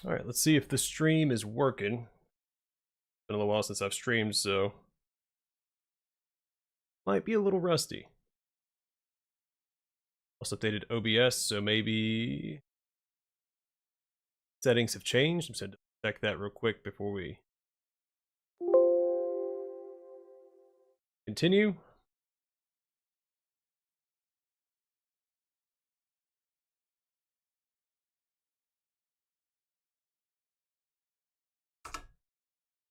Alright, let's see if the stream is working. Been a little while since I've streamed, so might be a little rusty. Also updated OBS, so maybe settings have changed. I'm just going to check that real quick before we continue.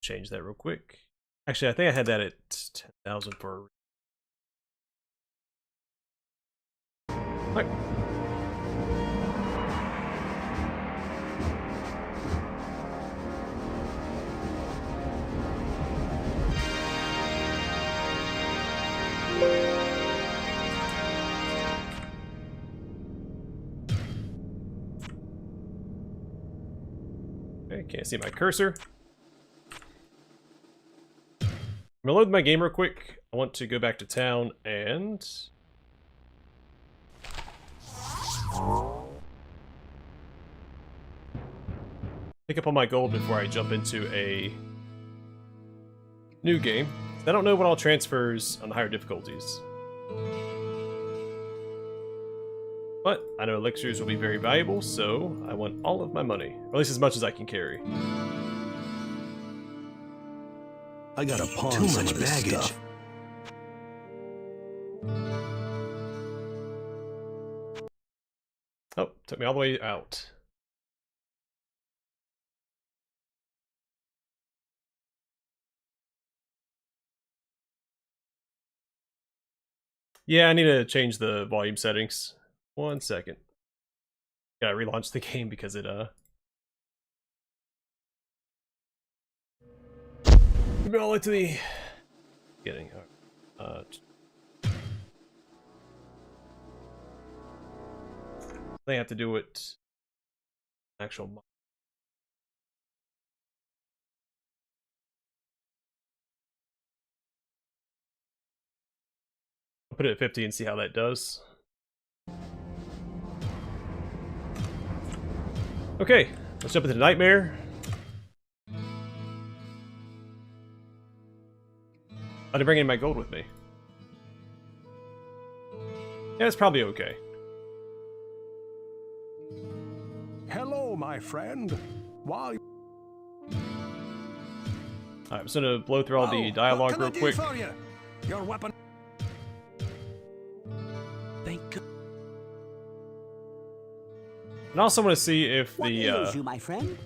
Change that real quick. Actually, I think I had that at 10,000 for a... Right. Okay, can't see my cursor. I'm gonna load my game real quick. I want to go back to town and pick up all my gold before I jump into a new game. I don't know what all transfers on the higher difficulties. But I know elixirs will be very valuable, so I want all of my money. Or at least as much as I can carry. I gotta pawn too much baggage. Stuff. Oh, took me all the way out. Yeah, I need to change the volume settings. 1 second. Gotta relaunch the game because it took me all the way to the beginning. They have to do it actual. I'll put it at 50 and see how that does. Okay, let's jump into the Nightmare. I didn't bring in my gold with me. Yeah, it's probably okay. Hello, my friend. While you... Alright, I'm just gonna blow through all the dialogue real quick. Your weapon. Thank you. And I also want to see if the you, my friend?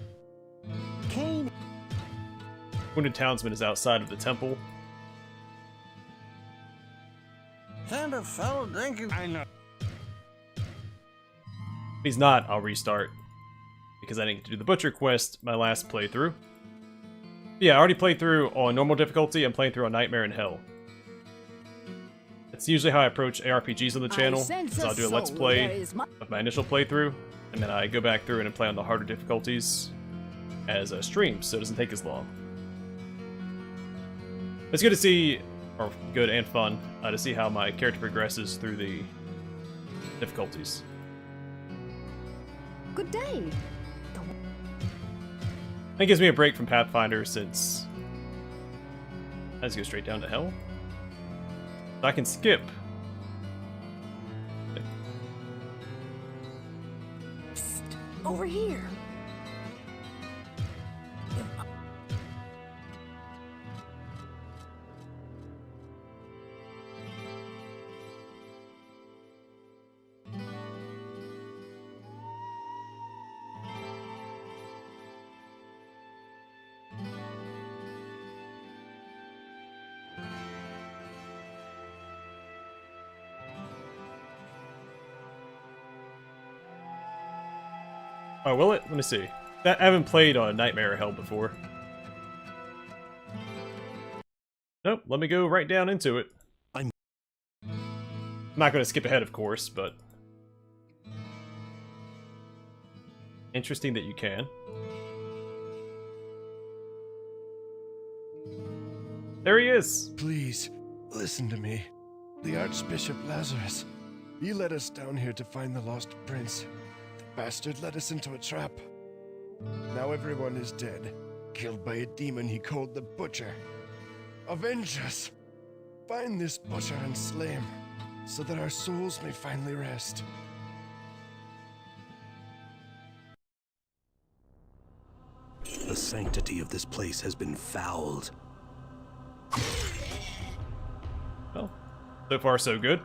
Cain. Wounded Townsman is outside of the temple. Send a fellow drinking. I know. If he's not, I'll restart. Because I didn't get to do the Butcher quest my last playthrough. Yeah, I already played through on normal difficulty. I'm playing through on Nightmare in Hell. It's usually how I approach ARPGs on the channel. So I'll do a Let's Play of my initial playthrough. And then I go back through and play on the harder difficulties as a stream, so it doesn't take as long. It's good to see, or good and fun, to see how my character progresses through the difficulties. Good day. It gives me a break from Pathfinder since I just go straight down to hell. I can skip. Psst, over here. Oh, will it? Let me see. I haven't played on Nightmare Hell before. Nope, let me go right down into it. I'm not going to skip ahead, of course, but... interesting that you can. There he is! Please, listen to me. The Archbishop Lazarus. He led us down here to find the lost prince. The bastard led us into a trap. Now everyone is dead, killed by a demon he called the Butcher. Avenge us! Find this Butcher and slay him, so that our souls may finally rest. The sanctity of this place has been fouled. Well, so far so good.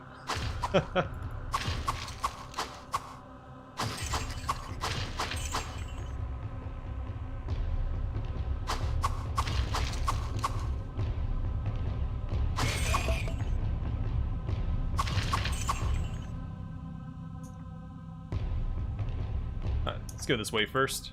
Alright, let's go this way first.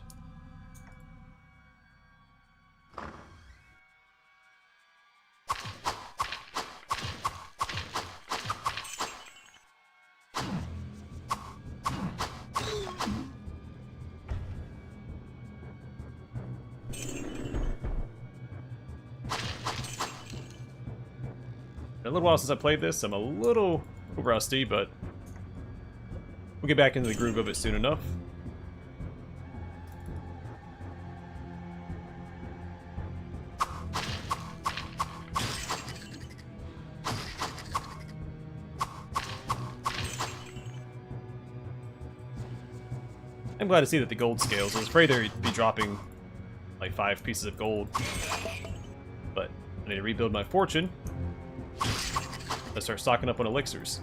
A little while since I played this, I'm a little rusty, but we'll get back into the groove of it soon enough. I'm glad to see that the gold scales. I was afraid they'd be dropping like 5 pieces of gold, but I need to rebuild my fortune. Let's start stocking up on elixirs.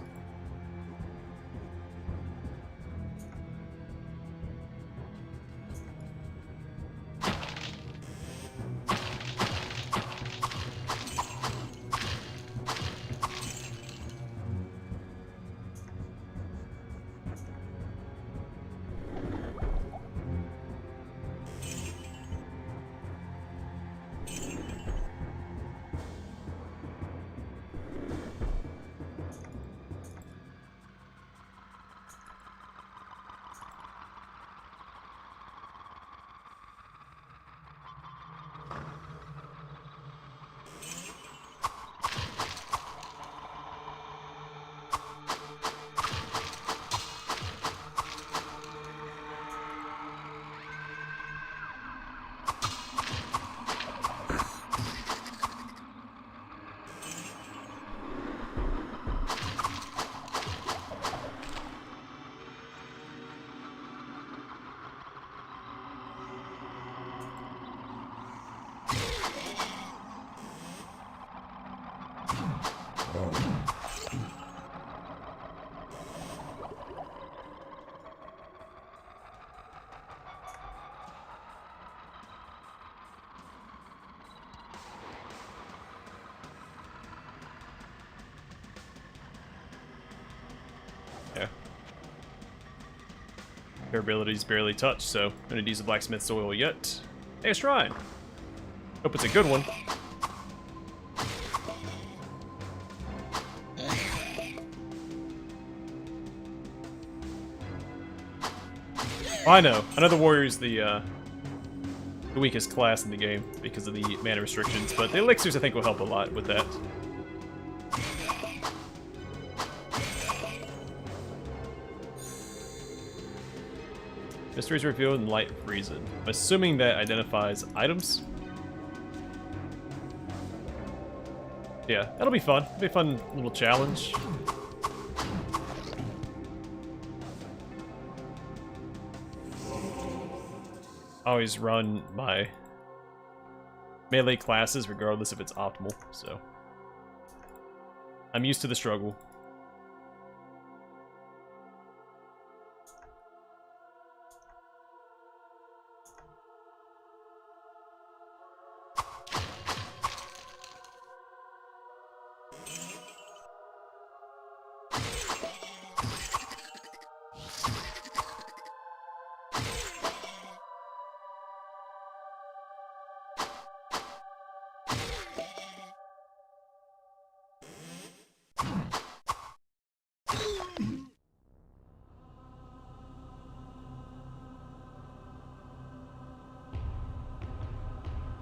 Yeah. Her abilities barely touch, so I'm gonna use the blacksmith's oil yet. Hey, a shrine! Hope it's a good one. Oh, I know the warrior's the weakest class in the game because of the mana restrictions, but the elixirs I think will help a lot with that. Mysteries revealed in Light of Reason. I'm assuming that identifies items. Yeah, that'll be fun. It'll be a fun little challenge. I always run my melee classes regardless if it's optimal, so I'm used to the struggle.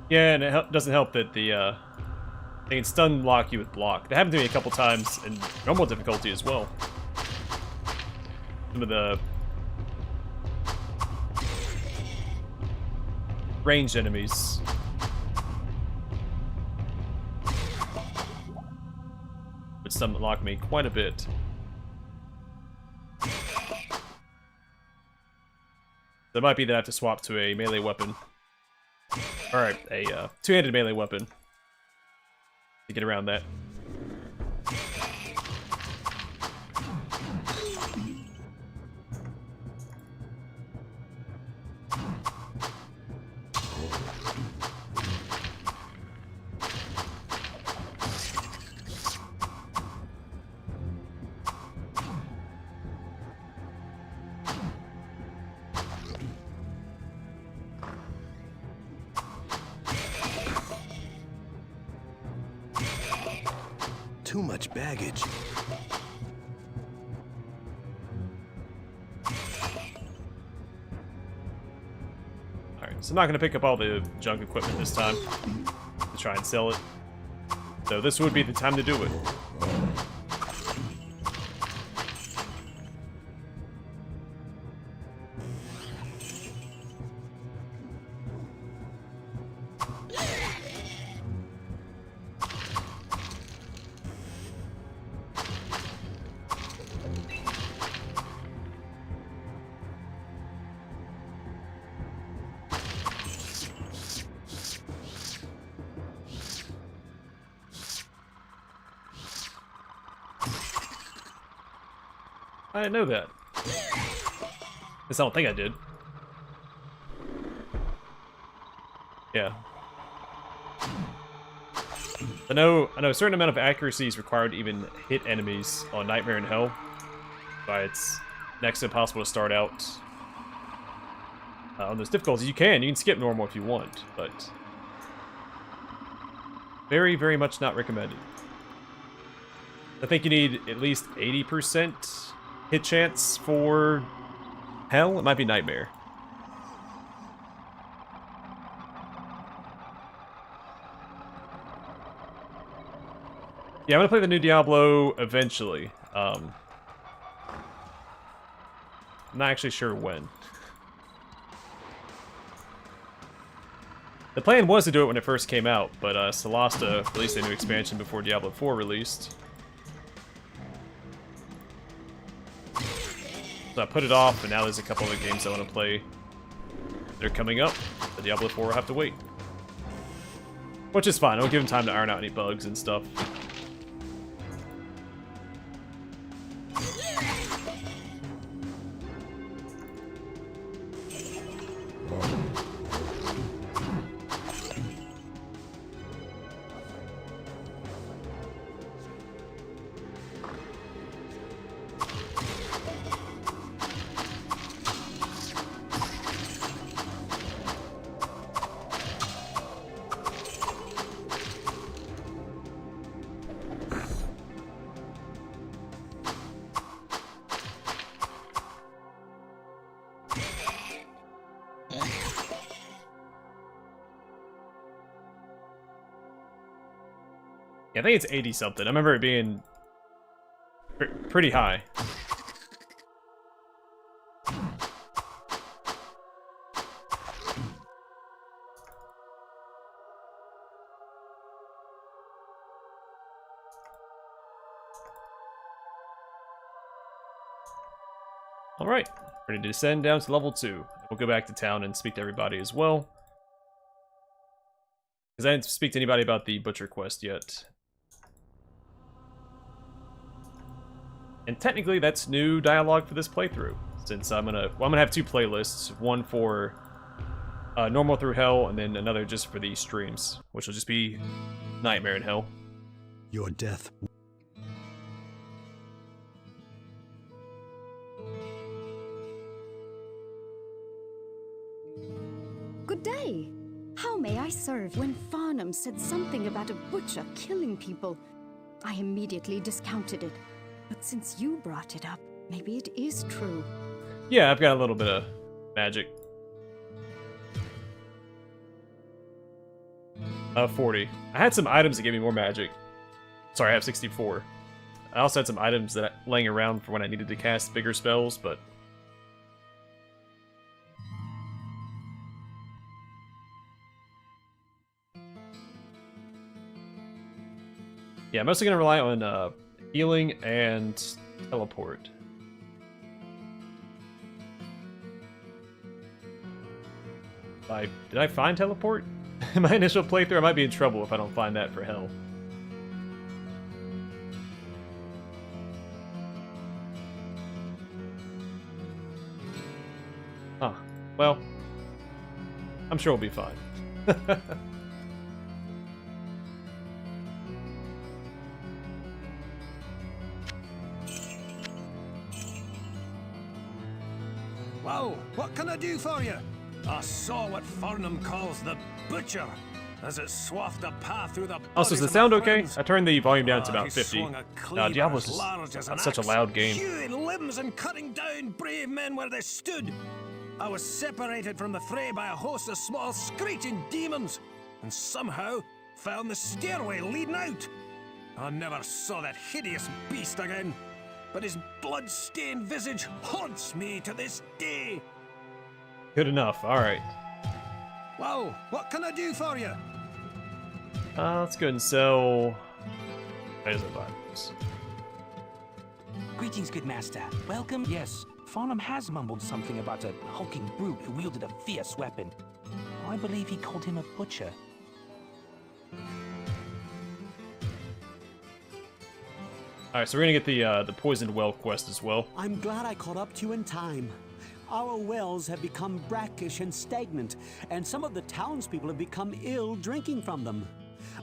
Yeah, and it doesn't help that they can stun lock you with block. That happened to me a couple times in normal difficulty as well. Some of the ranged enemies. Which some unlock me quite a bit. That might be that I have to swap to a melee weapon. Alright, a two-handed melee weapon. To get around that. Too much baggage. Alright, so I'm not going to pick up all the junk equipment this time to try and sell it. So this would be the time to do it. I didn't know that. At least I don't think I did. Yeah. I know a certain amount of accuracy is required to even hit enemies on Nightmare in Hell. But it's next to impossible to start out on those difficulties. You can skip normal if you want, but very, very much not recommended. I think you need at least 80% hit chance for Hell. It might be Nightmare. Yeah, I'm gonna play the new Diablo eventually. I'm not actually sure when. The plan was to do it when it first came out, but Solasta released a new expansion before Diablo 4 released. So I put it off, and now there's a couple other games I want to play. They're coming up. The Diablo 4 will have to wait. Which is fine. I'll give them time to iron out any bugs and stuff. Yeah, I think it's 80 something. I remember it being pretty high. Alright, ready to descend down to level 2. We'll go back to town and speak to everybody as well. Because I didn't speak to anybody about the Butcher quest yet. And technically that's new dialogue for this playthrough, since I'm gonna have two playlists, one for normal through Hell, and then another just for the streams, which will just be Nightmare in Hell. Your death. Good day. How may I serve? When Farnham said something about a butcher killing people, I immediately discounted it. But since you brought it up, maybe it is true. Yeah, I've got a little bit of magic. 40. I had some items that gave me more magic. Sorry, I have 64. I also had some items that laying around for when I needed to cast bigger spells, but Yeah, I'm mostly gonna rely on healing and teleport. Did I find teleport? In my initial playthrough, I might be in trouble if I don't find that for Hell. Huh. Well, I'm sure we'll be fine. Whoa, what can I do for you? I saw what Farnham calls the Butcher, as it swathed a path through the Also, does the sound okay? I turned the volume down to about 50. Diablo's just such a loud game. Hewing limbs and cutting down brave men where they stood. I was separated from the fray by a host of small screeching demons, and somehow found the stairway leading out. I never saw that hideous beast again, but his blood-stained visage haunts me to this day. Good enough, alright. Whoa, what can I do for you? Let's go and sell... There's a virus. Greetings, good master. Welcome. Yes, Farnham has mumbled something about a hulking brute who wielded a fierce weapon. I believe he called him a butcher. Alright, so we're gonna get the Poisoned Well quest as well. I'm glad I caught up to you in time. Our wells have become brackish and stagnant, and some of the townspeople have become ill drinking from them.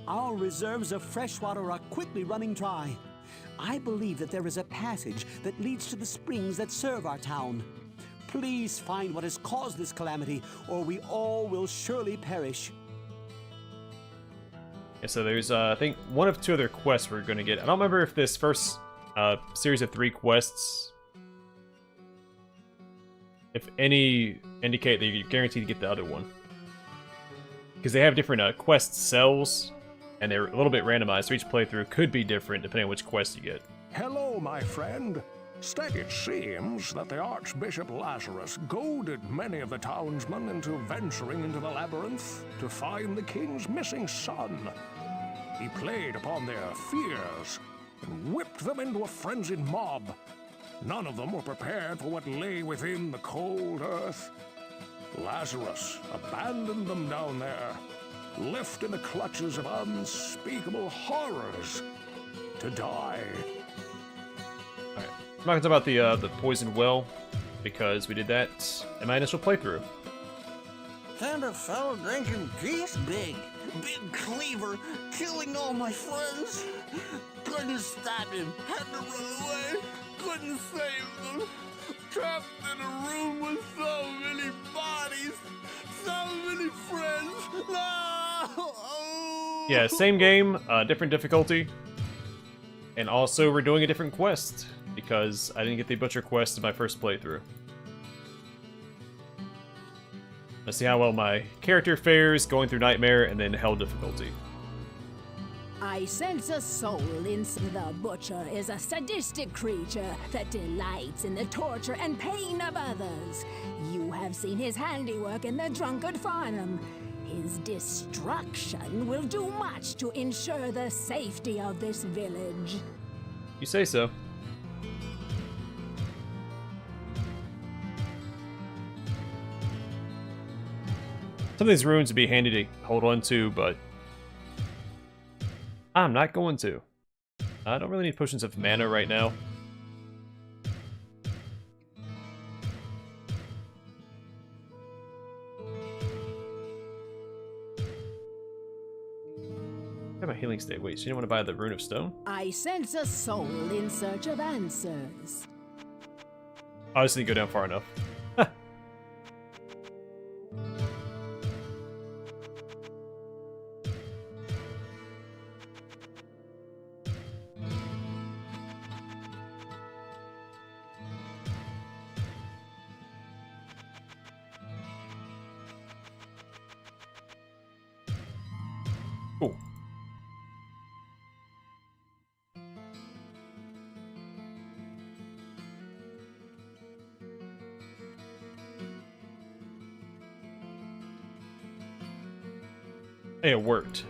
Our reserves of fresh water are quickly running dry. I believe that there is a passage that leads to the springs that serve our town. Please find what has caused this calamity, or we all will surely perish. Yeah, so there's, I think, one of two other quests we're gonna get. I don't remember if this first series of 3 quests, if any, indicate that you're guaranteed to get the other one. Because they have different quest cells, and they're a little bit randomized, so each playthrough could be different depending on which quest you get. Hello, my friend. It seems that the Archbishop Lazarus goaded many of the townsmen into venturing into the labyrinth to find the king's missing son. He played upon their fears and whipped them into a frenzied mob. None of them were prepared for what lay within the cold earth. Lazarus abandoned them down there, left in the clutches of unspeakable horrors to die. Alright, I'm not gonna talk about the Poisoned Well, because we did that in my initial playthrough. And a fellow drinking geese? Big cleaver, killing all my friends. Couldn't stop him, had to run away, couldn't save them. Trapped in a room with so many bodies, so many friends. No! Yeah, same game, different difficulty. And also, we're doing a different quest, because I didn't get the Butcher quest in my first playthrough. Let's see how well my character fares going through Nightmare and then Hell difficulty. I sense a soul in the Butcher is a sadistic creature that delights in the torture and pain of others. You have seen his handiwork in the drunkard Farnham. His destruction will do much to ensure the safety of this village. You say so. Some of these runes would be handy to hold on to, but I'm not going to. I don't really need potions of mana right now. I have my healing state. Wait, so you didn't want to buy the Rune of Stone? I sense a soul in search of answers. I just didn't go down far enough. Cool. Hey, it worked.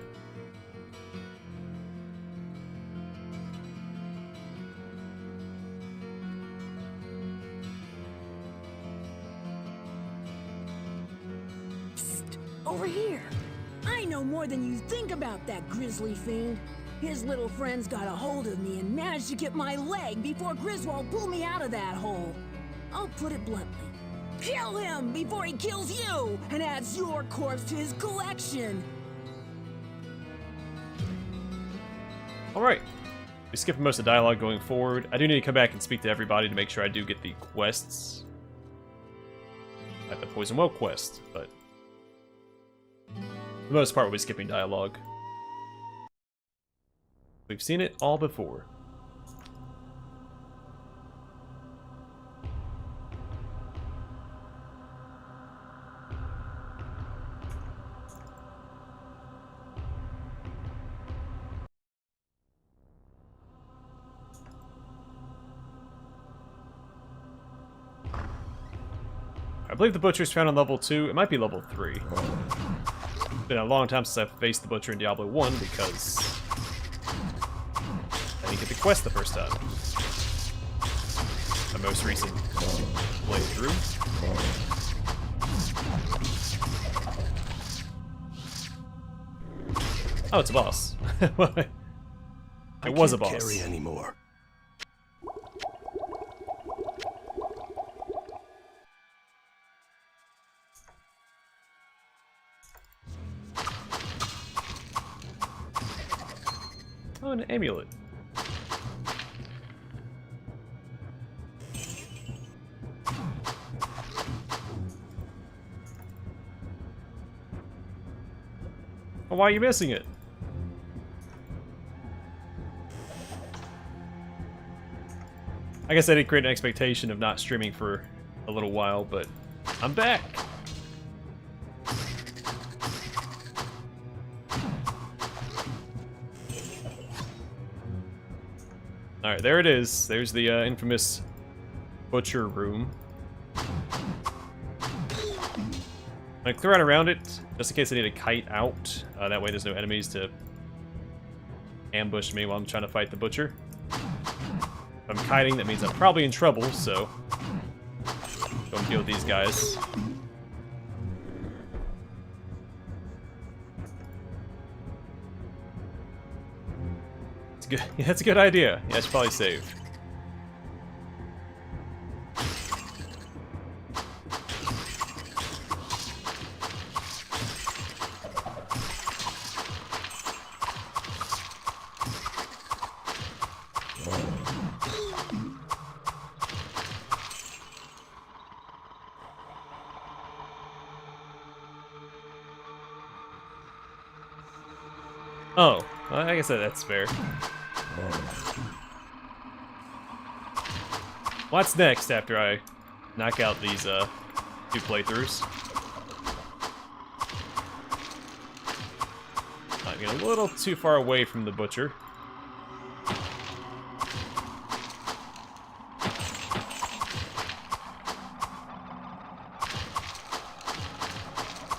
over here. I know more than you think about that grisly fiend. His little friends got a hold of me and managed to get my leg before Griswold pulled me out of that hole. I'll put it bluntly. Kill him before he kills you and adds your corpse to his collection. Alright. We skipped most of the dialogue going forward. I do need to come back and speak to everybody to make sure I do get the quests. Like the Poison Well quest, but for the most part we'll be skipping dialogue. We've seen it all before. I believe the Butcher's found on level 2. It might be level 3. It's been a long time since I've faced the Butcher in Diablo 1 because I didn't get the quest the first time. My most recent playthrough. Oh, it's a boss. It was a boss. Carry anymore. Oh, an amulet. Oh, why are you missing it? I guess I did create an expectation of not streaming for a little while, but I'm back. Alright, there it is. There's the infamous butcher room. I'm gonna clear out around it, just in case I need a kite out. That way there's no enemies to ambush me while I'm trying to fight the butcher. If I'm kiting, that means I'm probably in trouble, so don't deal with these guys. It's good. Yeah, that's a good idea. Yeah, I should probably save. Oh, well, I guess that's fair. What's next after I knock out these 2 playthroughs? I'm getting a little too far away from the butcher.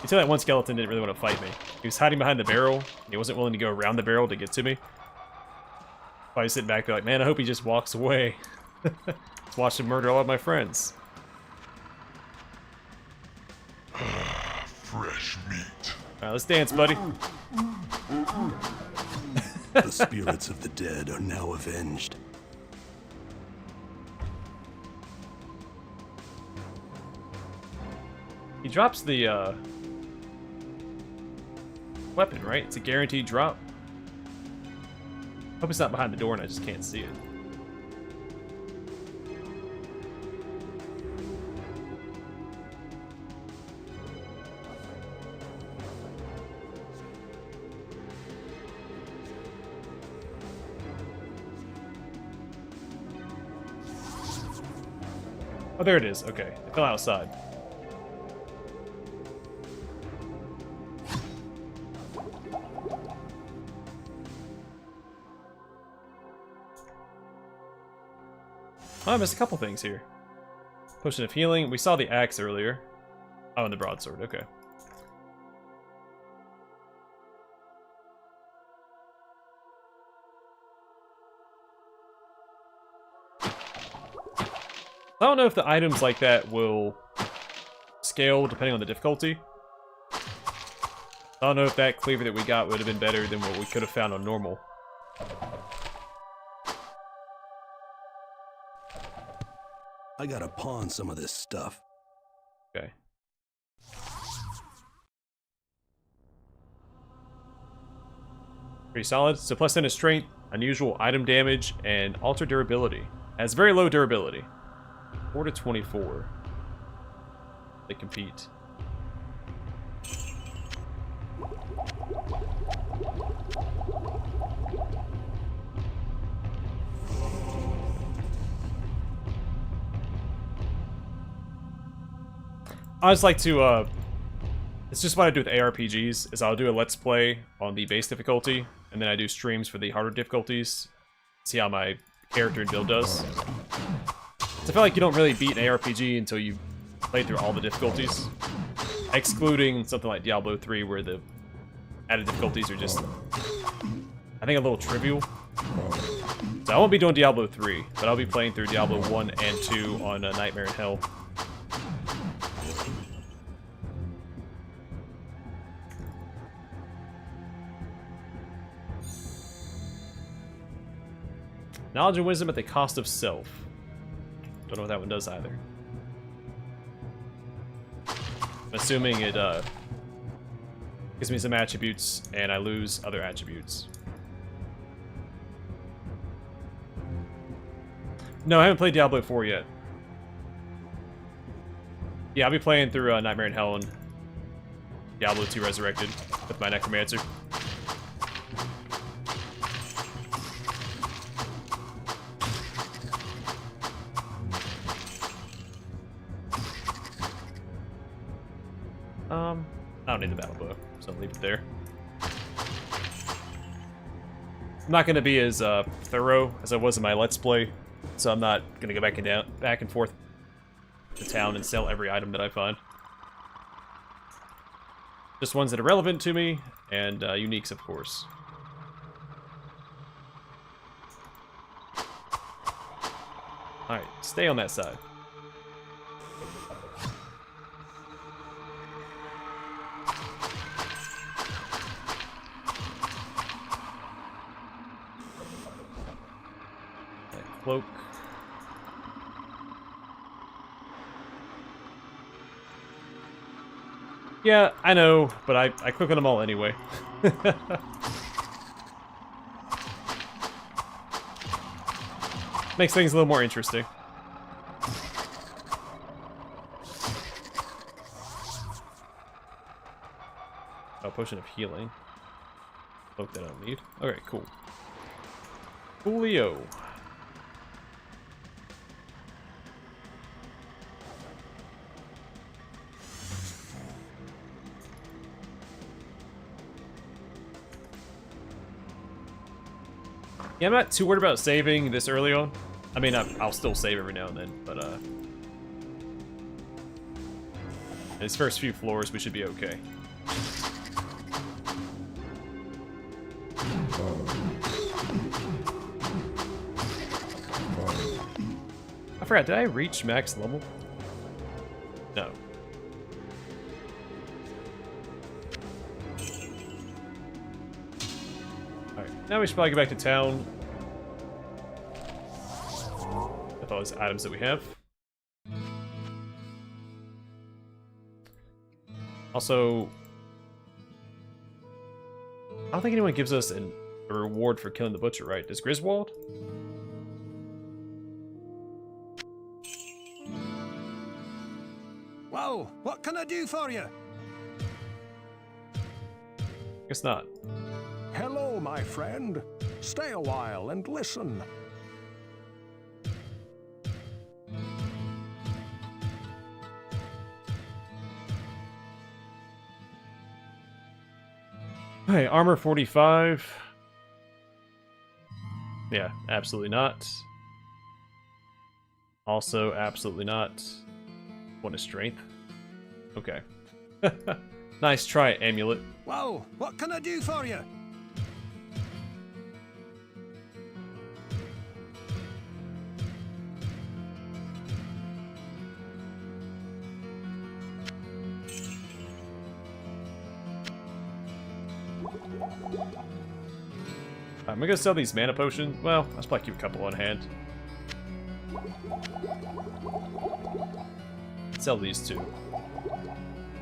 You tell that one skeleton didn't really want to fight me. He was hiding behind the barrel, and he wasn't willing to go around the barrel to get to me. I was sitting back there like, man, I hope he just walks away. Let's watch him murder all of my friends. Fresh meat. Alright, let's dance, buddy. The spirits of the dead are now avenged. He drops the, weapon, right? It's a guaranteed drop. Hope it's not behind the door and I just can't see it. Oh, there it is. Okay. It fell outside. Oh, I missed a couple things here. Potion of healing. We saw the axe earlier. Oh, and the broadsword. Okay. I don't know if the items like that will scale depending on the difficulty. I don't know if that cleaver that we got would have been better than what we could have found on normal. I gotta pawn some of this stuff. Okay. Pretty solid. So plus 10 to strength, unusual item damage, and alter durability. Has very low durability. 4 to 24. They compete. I just like to, it's just what I do with ARPGs, is I'll do a Let's Play on the base difficulty, and then I do streams for the harder difficulties, see how my character and build does. So I feel like you don't really beat an ARPG until you play through all the difficulties, excluding something like Diablo 3, where the added difficulties are just, I think, a little trivial. So I won't be doing Diablo 3, but I'll be playing through Diablo 1 and 2 on Nightmare in Hell. Knowledge and wisdom at the cost of self. Don't know what that one does either. I'm assuming it gives me some attributes and I lose other attributes. No, I haven't played Diablo 4 yet. Yeah, I'll be playing through Nightmare in Hell and Diablo 2 Resurrected with my Necromancer. I don't need the battle bow, so I'll leave it there. I'm not going to be as thorough as I was in my Let's Play, so I'm not going to go back and forth to town and sell every item that I find. Just ones that are relevant to me, and uniques, of course. Alright, stay on that side. Cloak. Yeah, I know, but I click on them all anyway. Makes things a little more interesting. Oh, potion of healing. Cloak that I don't need. Okay, cool. Coolio. Yeah, I'm not too worried about saving this early on. I mean, I'll still save every now and then, but these first few floors, we should be okay. I forgot, did I reach max level? No. Alright, now we should probably go back to town with all those items that we have. Also, I don't think anyone gives us a reward for killing the butcher, right? Does Griswold? Well, what can I do for you? Guess not. Hello, my friend. Stay a while and listen. Hey, armor 45. Yeah, absolutely not. Also, absolutely not. What is strength? Okay. Nice try, amulet. Well, what can I do for you? I'm gonna sell these mana potions. Well, I'll probably keep a couple on hand. Sell these two.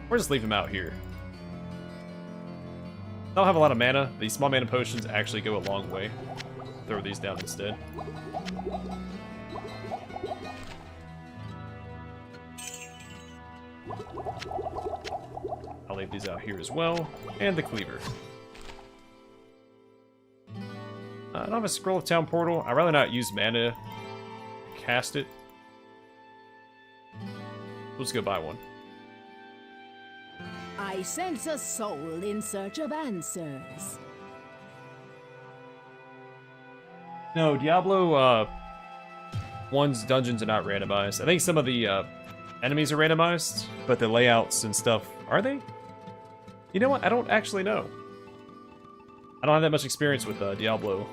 Or just leave them out here. I don't have a lot of mana. These small mana potions actually go a long way. Throw these down instead. I'll leave these out here as well. And the cleaver. I don't have a scroll of town portal. I'd rather not use mana to cast it. Let's go buy one. I sense a soul in search of answers. No, Diablo 1's dungeons are not randomized. I think some of the enemies are randomized, but the layouts and stuff, are they? You know what? I don't actually know. I don't have that much experience with Diablo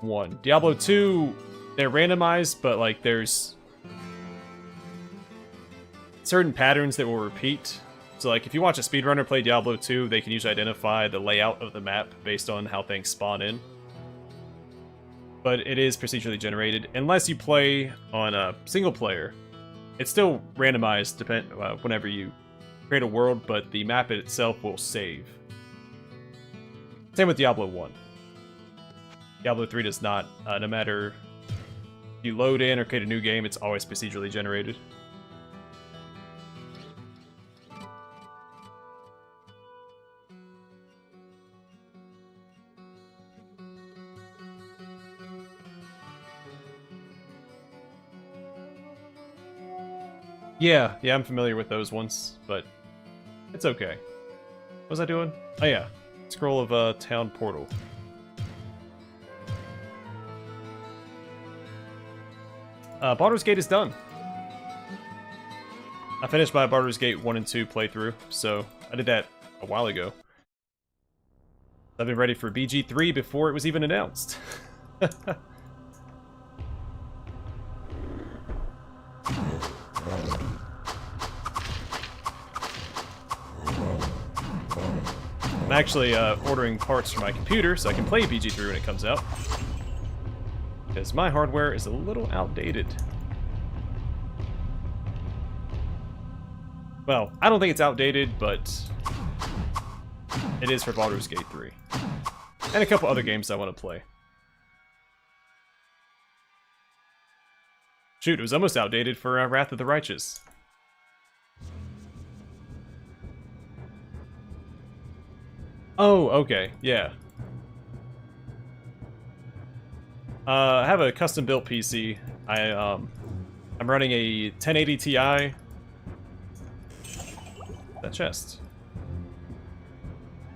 1. Diablo 2, they're randomized, but like there's certain patterns that will repeat. So like if you watch a speedrunner play Diablo 2, they can usually identify the layout of the map based on how things spawn in. But it is procedurally generated. Unless you play on a single player, it's still randomized whenever you create a world, but the map itself will save. Same with Diablo 1. Diablo 3 does not. No matter if you load in or create a new game, it's always procedurally generated. Yeah, I'm familiar with those ones, but it's okay. What was I doing? Oh yeah, scroll of town portal. Baldur's Gate is done. I finished my Baldur's Gate 1 and 2 playthrough, so I did that a while ago. I've been ready for BG3 before it was even announced. I'm actually ordering parts for my computer so I can play BG3 when it comes out. Because my hardware is a little outdated. Well, I don't think it's outdated, but it is for Baldur's Gate 3. And a couple other games I want to play. Shoot, it was almost outdated for Wrath of the Righteous. Oh, okay, yeah. I have a custom-built PC. I'm running a 1080 Ti. That chest.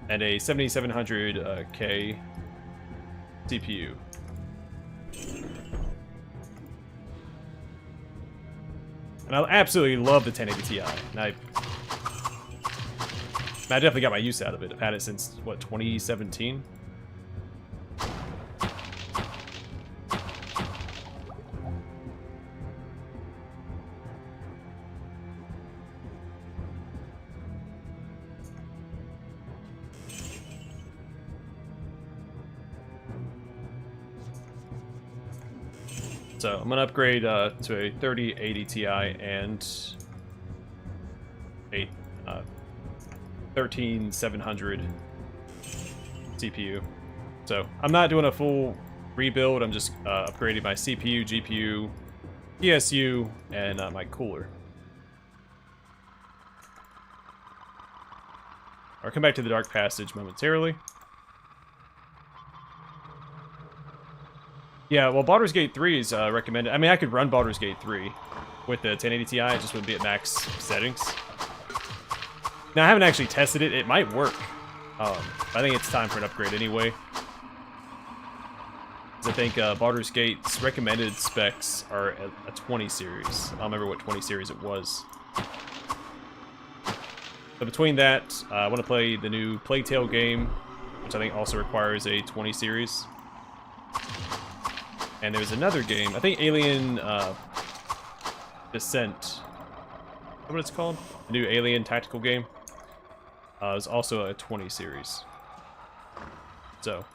And a 7700K CPU. And I absolutely love the 1080 Ti. And I definitely got my use out of it. I've had it since, what, 2017? So I'm gonna upgrade to a 3080 Ti and a 13700 CPU. So I'm not doing a full rebuild. I'm just upgrading my CPU, GPU, PSU, and my cooler. I'll come back to the Dark Passage momentarily. Yeah, well, Baldur's Gate 3 is recommended. I mean, I could run Baldur's Gate 3 with the 1080 Ti, it just wouldn't be at max settings. Now, I haven't actually tested it. It might work. I think it's time for an upgrade anyway. 'Cause I think Baldur's Gate's recommended specs are a 20 series. I don't remember what 20 series it was. But between that, I want to play the new Plague Tale game, which I think also requires a 20 series. And there's another game, I think Alien Descent. Is that what it's called? The new Alien tactical game. It's also a 20 series. So.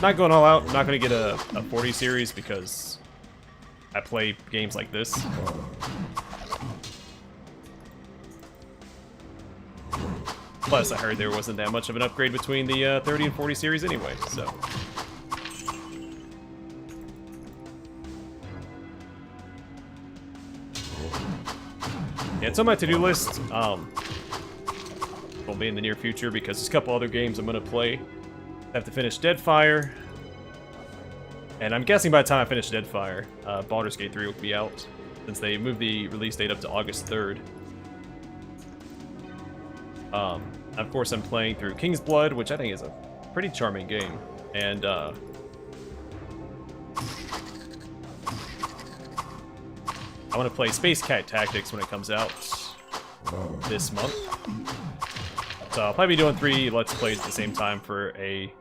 Not going all out. I'm not going to get a 40 series because I play games like this. Plus, I heard there wasn't that much of an upgrade between the 30 and 40 series anyway, so. Yeah, it's on my to-do list. Won't be in the near future because there's a couple other games I'm going to play. I have to finish Deadfire. And I'm guessing by the time I finish Deadfire, Baldur's Gate 3 will be out, since they moved the release date up to August 3rd. Of course, I'm playing through King's Blood, which I think is a pretty charming game. And, I want to play Space Cat Tactics when it comes out this month. So I'll probably be doing 3 Let's Plays at the same time for a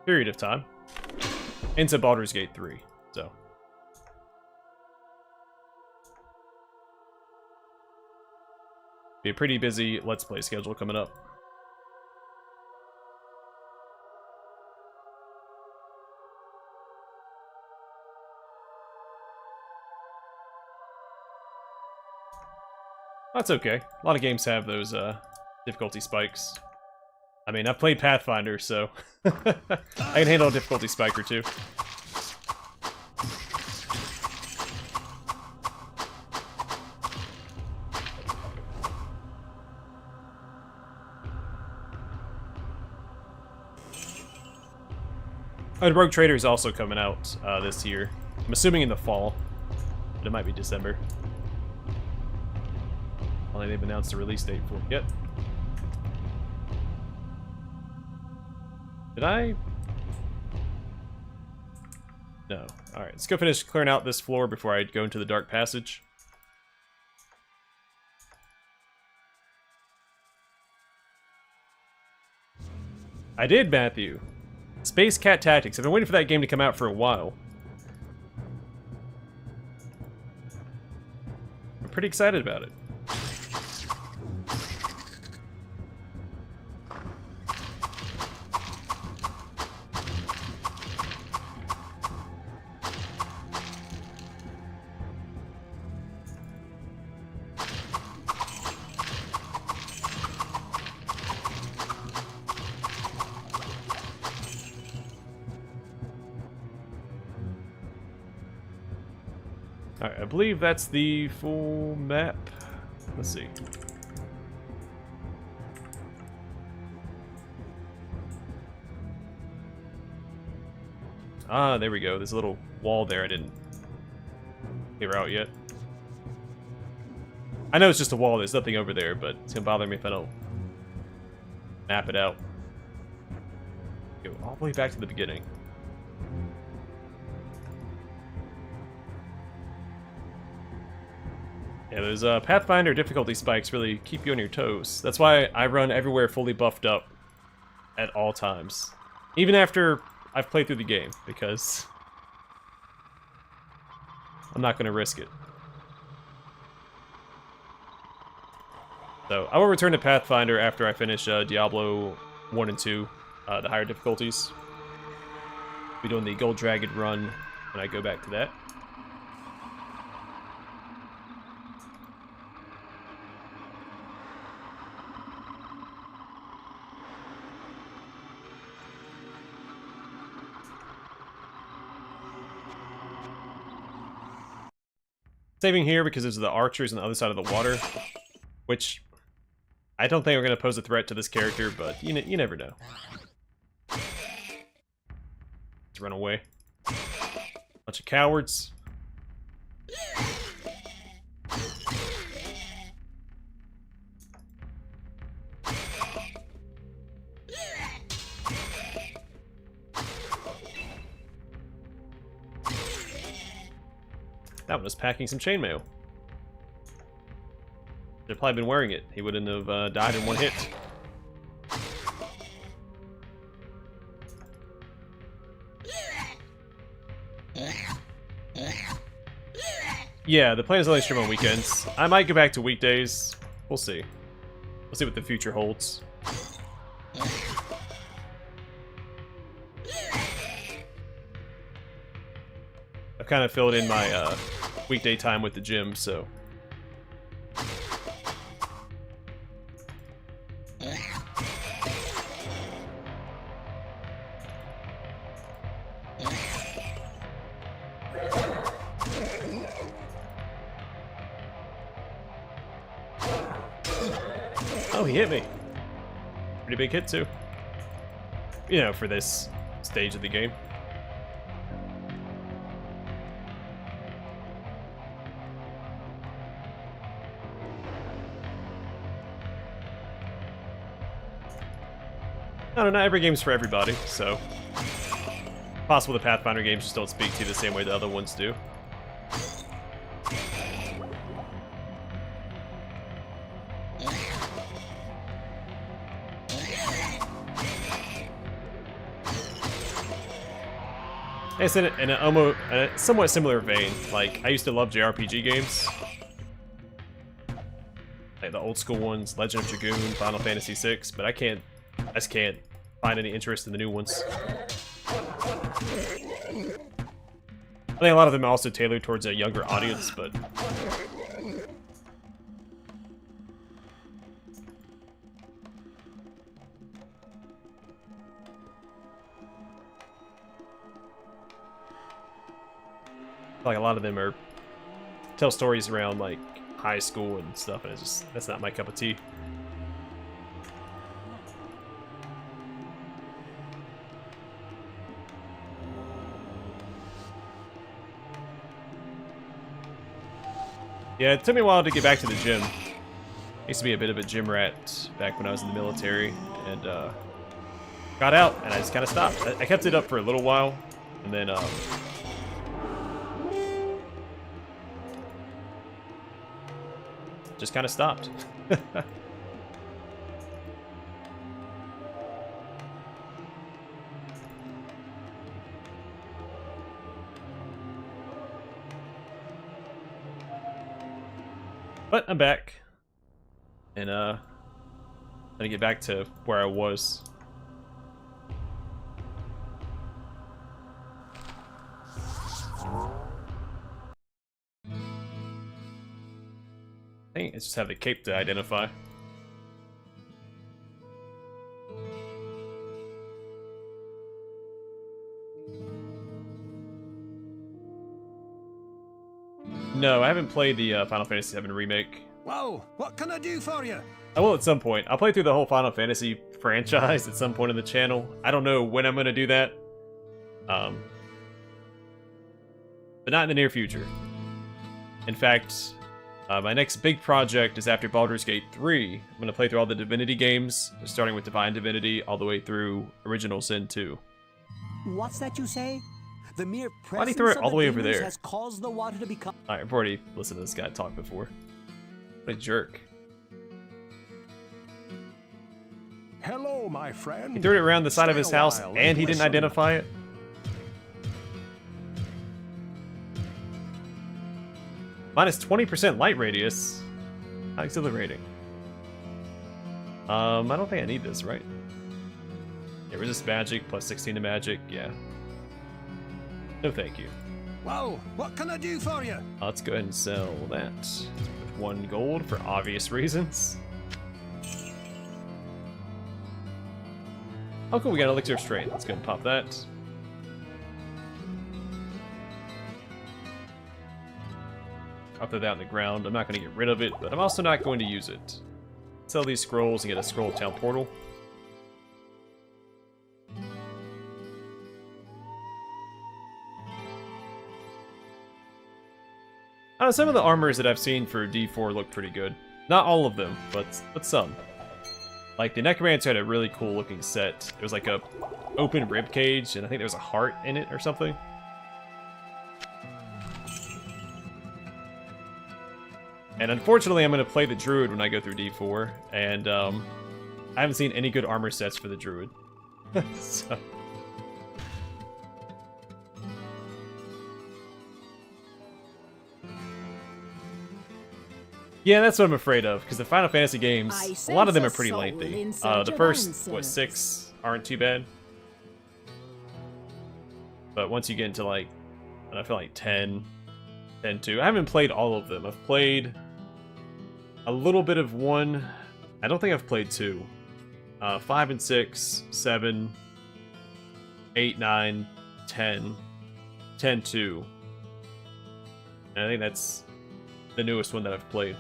period of time. Into Baldur's Gate 3, so. Be a pretty busy Let's Play schedule coming up. That's okay. A lot of games have those difficulty spikes. I mean, I've played Pathfinder, so I can handle a difficulty spike or two. Oh, the Rogue Trader is also coming out this year. I'm assuming in the fall, but it might be December. Only they've announced a release date for it yet. Did I? No. Alright, let's go finish clearing out this floor before I go into the Dark Passage. I did, Matthew. Space Cat Tactics. I've been waiting for that game to come out for a while. I'm pretty excited about it. Alright, I believe that's the full map. Let's see. Ah, there we go. There's a little wall there I didn't clear out yet. I know it's just a wall, there's nothing over there, but it's gonna bother me if I don't map it out. Go all the way back to the beginning. Yeah, those Pathfinder difficulty spikes really keep you on your toes. That's why I run everywhere fully buffed up at all times. Even after I've played through the game, because I'm not going to risk it. So, I will return to Pathfinder after I finish Diablo 1 and 2, the higher difficulties. I'll be doing the Gold Dragon run when I go back to that. Saving here because there's the archers on the other side of the water, which I don't think are going to pose a threat to this character, but you never know. Let's run away. Bunch of cowards. That one was packing some chainmail. Should have probably been wearing it. He wouldn't have died in one hit. Yeah, the plan is only stream on weekends. I might go back to weekdays. We'll see. We'll see what the future holds. I've kind of filled in my weekday time with the gym, so... Oh, he hit me. Pretty big hit, too. You know, for this stage of the game. I don't know, not every game's for everybody, so... Possible the Pathfinder games just don't speak to you the same way the other ones do. I said it in a somewhat similar vein. Like, I used to love JRPG games. Like the old school ones, Legend of Dragoon, Final Fantasy VI, but I just can't find any interest in the new ones. I think a lot of them are also tailored towards a younger audience, but... like a lot of them are tell stories around like high school and stuff, and it's just that's not my cup of tea. Yeah, it took me a while to get back to the gym. I used to be a bit of a gym rat back when I was in the military, and got out and I just kind of stopped. I kept it up for a little while, and then just kind of stopped. But I'm back. And gonna get back to where I was. I think I just have the cape to identify. No, I haven't played the Final Fantasy VII Remake. Well, what can I do for you? I will at some point. I'll play through the whole Final Fantasy franchise at some point in the channel. I don't know when I'm going to do that. But not in the near future. In fact, my next big project is after Baldur's Gate 3. I'm going to play through all the Divinity games, starting with Divine Divinity all the way through Original Sin 2. What's that you say? The mere Why'd he presence throw it of all the way over demons there? has caused the water to become... Alright, I've already listened to this guy talk before. What a jerk. Hello, my friend. He threw it around the side of his Stay a house, while and he didn't listen. identify it? Minus 20% light radius. How exhilarating. I don't think I need this, right? Yeah, resist magic, plus 16 to magic, yeah. No thank you. Well, what can I do for you? Let's go ahead and sell that. With 1 gold for obvious reasons. Oh cool, we got Elixir of Strength. Let's go ahead and pop that. I'll throw that on the ground. I'm not going to get rid of it, but I'm also not going to use it. Sell these scrolls and get a Scroll Town portal. Some of the armors that I've seen for D4 look pretty good. Not all of them, but some. Like, the Necromancer had a really cool looking set. It was like a open rib cage, and I think there was a heart in it or something. And unfortunately, I'm going to play the Druid when I go through D4, and I haven't seen any good armor sets for the Druid. So... Yeah, that's what I'm afraid of, because the Final Fantasy games, I a lot of them are sense a pretty soul lengthy. in search The of first, what, answers. 6 aren't too bad. But once you get into, like, I feel like 10, 10-2. I haven't played all of them. I've played a little bit of 1. I don't think I've played 2. 5 and 6, 7, 8, 9, 10, 10-2. And I think that's the newest one that I've played.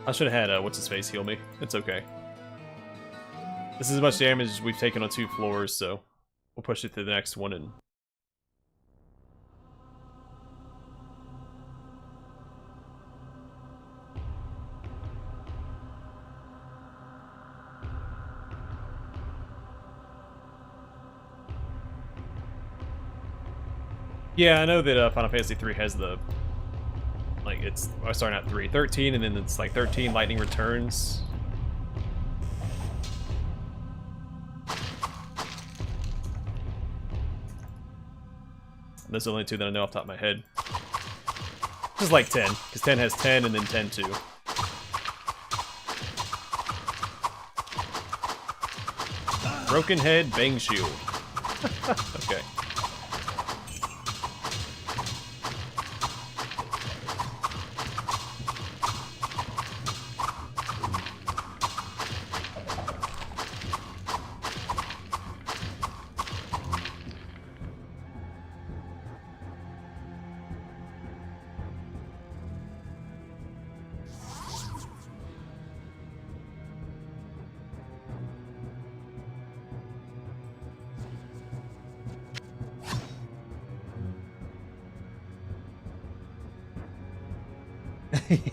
I should have had, what's-his-face heal me. It's okay. This is as much damage as we've taken on 2 floors, so we'll push it to the next one and... Yeah, I know that Final Fantasy 3 has the... Like, it's... Oh, sorry, not 3. 13, and then it's like 13 lightning returns. And those are the only 2 that I know off the top of my head. Just like 10, because 10 has 10 and then 10-2. Broken head, bang shield. Okay.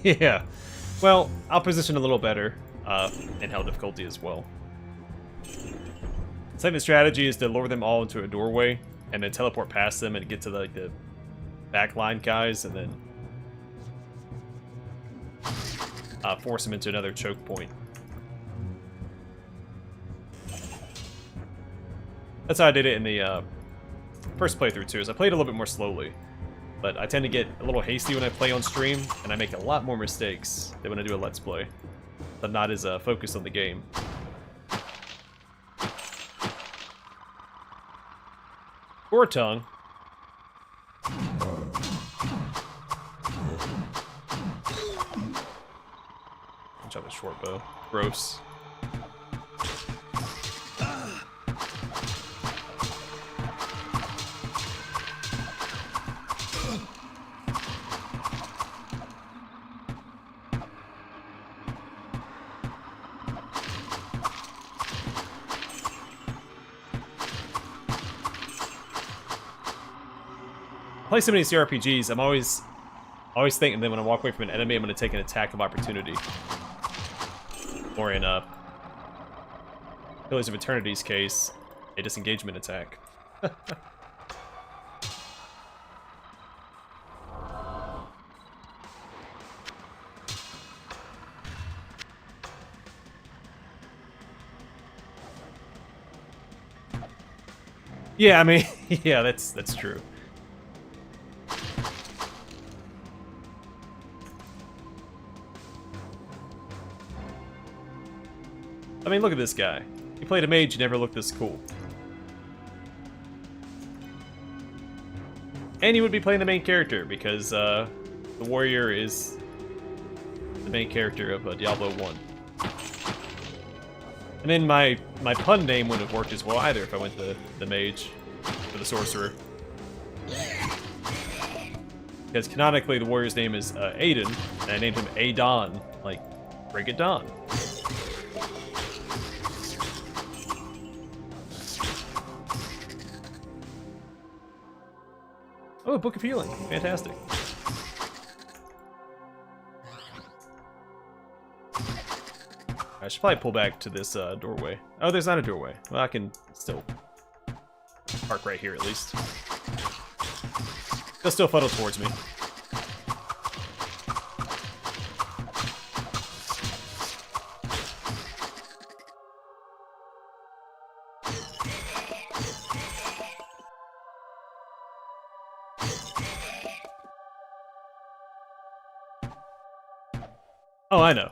Yeah. Well, I'll position a little better in hell difficulty as well. So the strategy is to lure them all into a doorway and then teleport past them and get to the backline guys and then force them into another choke point. That's how I did it in the first playthrough too, is I played a little bit more slowly. But I tend to get a little hasty when I play on stream, and I make a lot more mistakes than when I do a Let's Play. I'm not as focused on the game. Or tongue. Jump a short bow. Gross. I play so many CRPGs, I'm always thinking that when I walk away from an enemy, I'm going to take an attack of opportunity. Or in Pillars of Eternity's case, a disengagement attack. Yeah, I mean, yeah, that's true. I mean, look at this guy. He played a mage, he never looked this cool. And he would be playing the main character, because the warrior is the main character of Diablo 1. And then my pun name wouldn't have worked as well either if I went the mage or the sorcerer. Because canonically the warrior's name is Aiden, and I named him BringItDon, like BringItDon. Oh, Book of Healing. Fantastic. I should probably pull back to this doorway. Oh, there's not a doorway. Well, I can still park right here at least. They'll still funnel towards me. Oh, I know.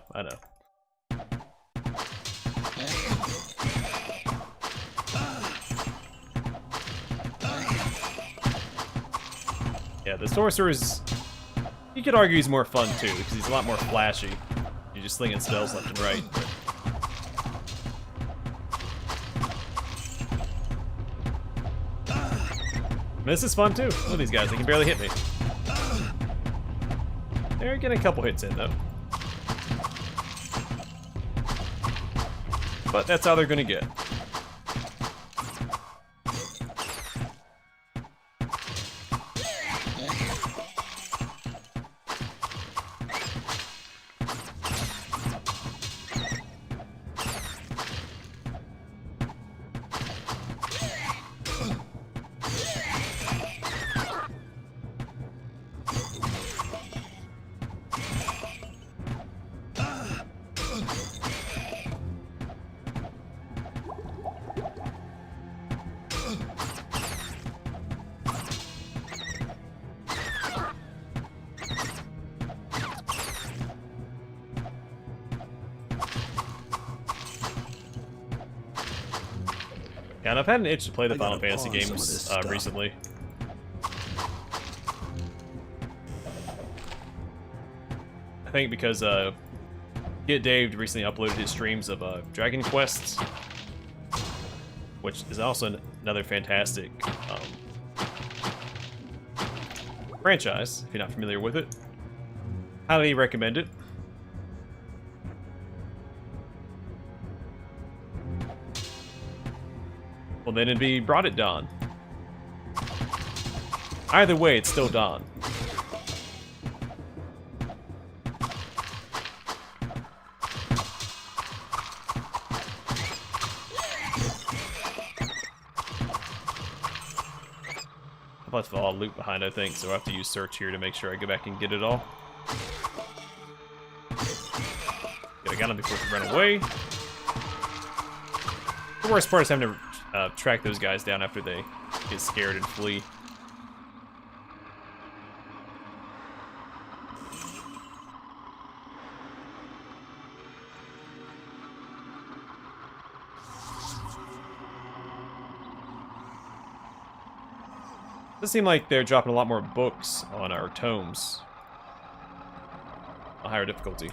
Yeah, the sorcerer is... You could argue he's more fun too, because he's a lot more flashy. You're just slinging spells left and right. This is fun too. Look at these guys, they can barely hit me. They're getting a couple hits in though. But that's how they're gonna get. Yeah, and I've had an itch to play the Final Fantasy games recently. I think because Get Dave recently uploaded his streams of Dragon Quest, which is also another fantastic franchise, if you're not familiar with it. Highly recommend it. Well, then it'd be BringItDon. Either way, it's still Dawn. I've left all loot behind, I think, so I have to use search here to make sure I go back and get it all. Get a gun on before they run away. The worst part is having to track those guys down after they get scared and flee. Does seem like they're dropping a lot more books on our tomes. A higher difficulty.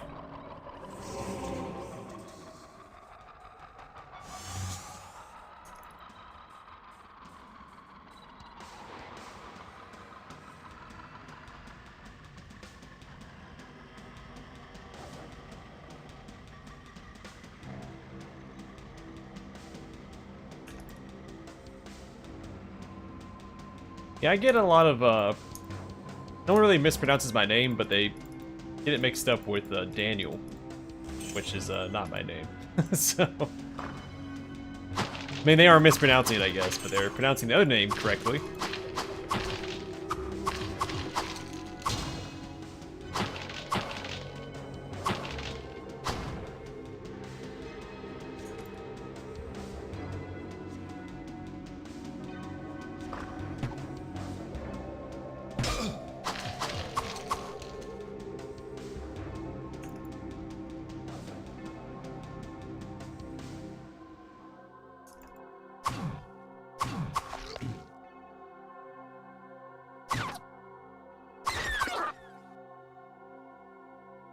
Yeah, I get a lot of, no one really mispronounces my name, but they get it mixed up with Daniel, which is not my name. So, I mean, they are mispronouncing it, I guess, but they're pronouncing the other name correctly.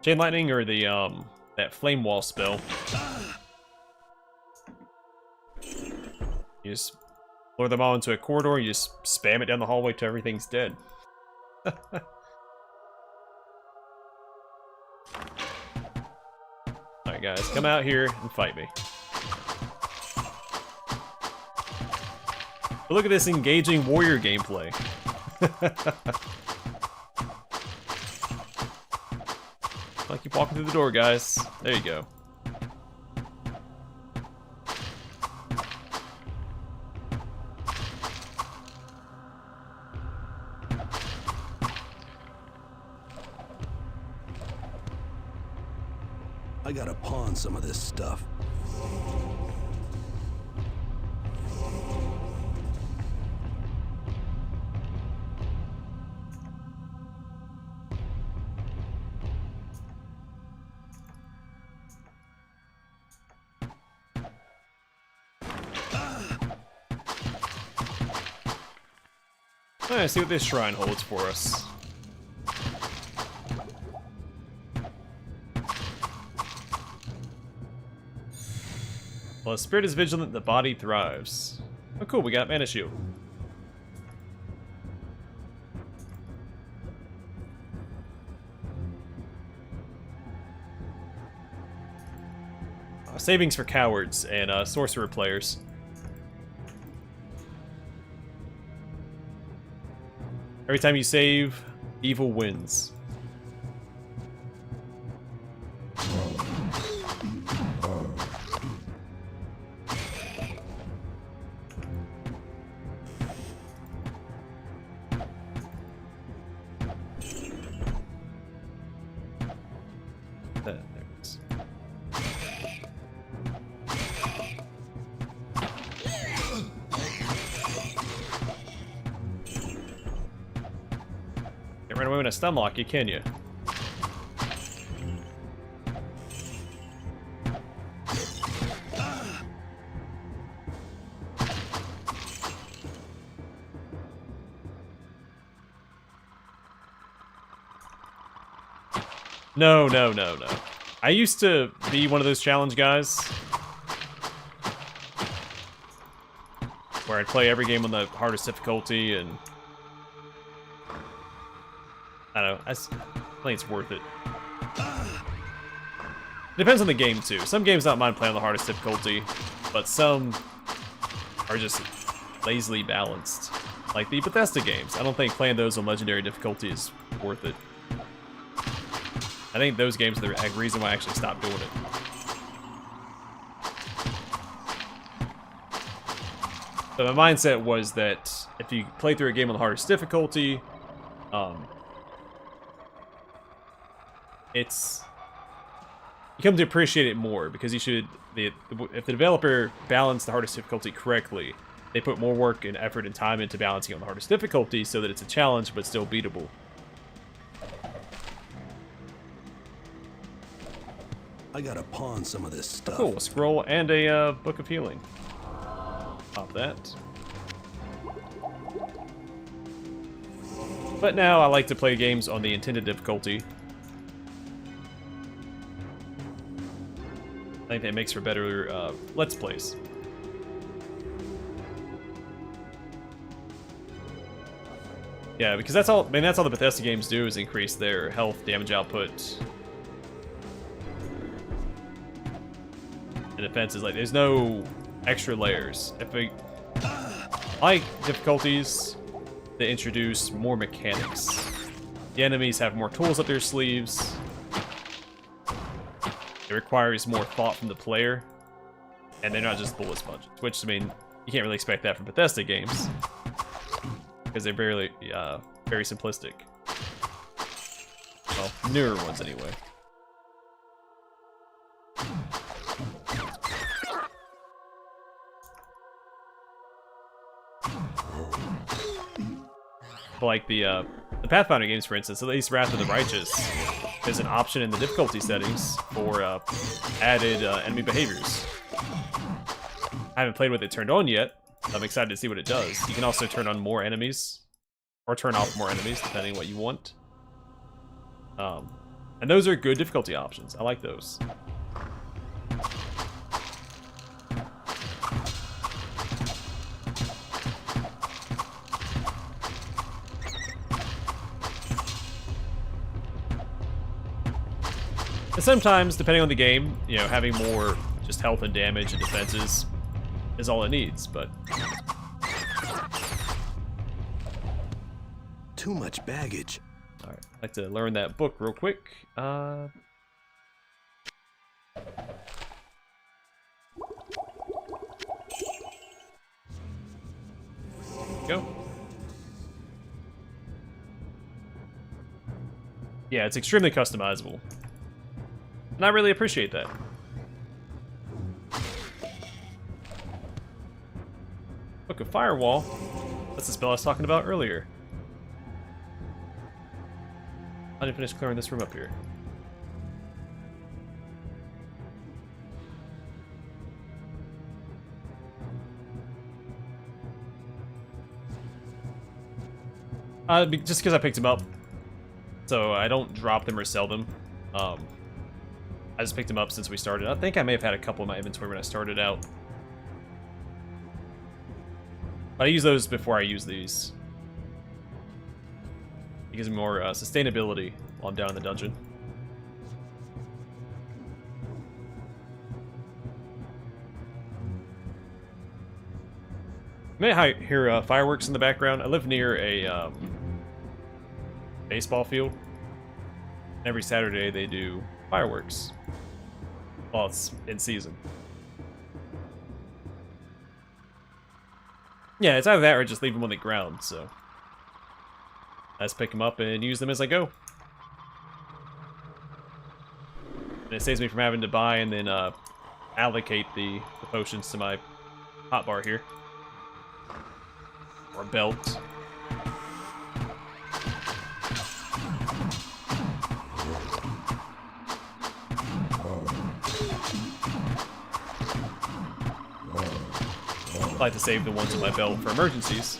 Chain Lightning or the, that Flame Wall spell. You just lure them all into a corridor, you just spam it down the hallway till everything's dead. Alright guys, come out here and fight me. But look at this engaging warrior gameplay. I'll keep walking through the door, guys. There you go. I gotta pawn some of this stuff. Let's see what this shrine holds for us. Well, the spirit is vigilant, the body thrives. Oh cool, we got mana shield. Savings for cowards and sorcerer players. Every time you save, evil wins. There it is. Can't run away when I stun lock you, can you? No, no, no, no. I used to be one of those challenge guys where I'd play every game on the hardest difficulty, and I don't know, I think it's worth it. Depends on the game too. Some games don't mind playing on the hardest difficulty, but some are just lazily balanced. Like the Bethesda games. I don't think playing those on legendary difficulty is worth it. I think those games are the reason why I actually stopped doing it. So my mindset was that if you play through a game on the hardest difficulty, you come to appreciate it more, because you should, if the developer balanced the hardest difficulty correctly, they put more work and effort and time into balancing on the hardest difficulty so that it's a challenge but still beatable. I gotta pawn some of this stuff. Cool, a scroll and a book of healing. Pop that. But now I like to play games on the intended difficulty. I think that makes for better Let's Plays. Yeah, because that's all the Bethesda games do, is increase their health, damage output, and defenses. Like, there's no extra layers. If we like difficulties that introduce more mechanics, the enemies have more tools up their sleeves. It requires more thought from the player, and they're not just bullet sponges. Which, I mean, you can't really expect that from Bethesda games, because they're very simplistic. Well, newer ones anyway. Like the Pathfinder games, for instance, at least Wrath of the Righteous, there's an option in the difficulty settings for added enemy behaviors. I haven't played with it turned on yet. I'm excited to see what it does. You can also turn on more enemies, or turn off more enemies, depending on what you want. And those are good difficulty options. I like those. And sometimes, depending on the game, you know, having more just health and damage and defenses is all it needs, but... Too much baggage. Alright, I'd like to learn that book real quick. Go. Yeah, it's extremely customizable. And I really appreciate that. Look, a firewall. That's the spell I was talking about earlier. I didn't finish clearing this room up here. Just because I picked them up. So I don't drop them or sell them. I just picked them up since we started. I think I may have had a couple in my inventory when I started out. But I use those before I use these. It gives me more sustainability while I'm down in the dungeon. You may hear fireworks in the background. I live near a baseball field. Every Saturday they do fireworks. Well, it's in season. Yeah, it's either that or just leave them on the ground, so I just pick them up and use them as I go. And it saves me from having to buy and then allocate the potions to my hotbar here. Or belt. I like to save the ones in my belt for emergencies.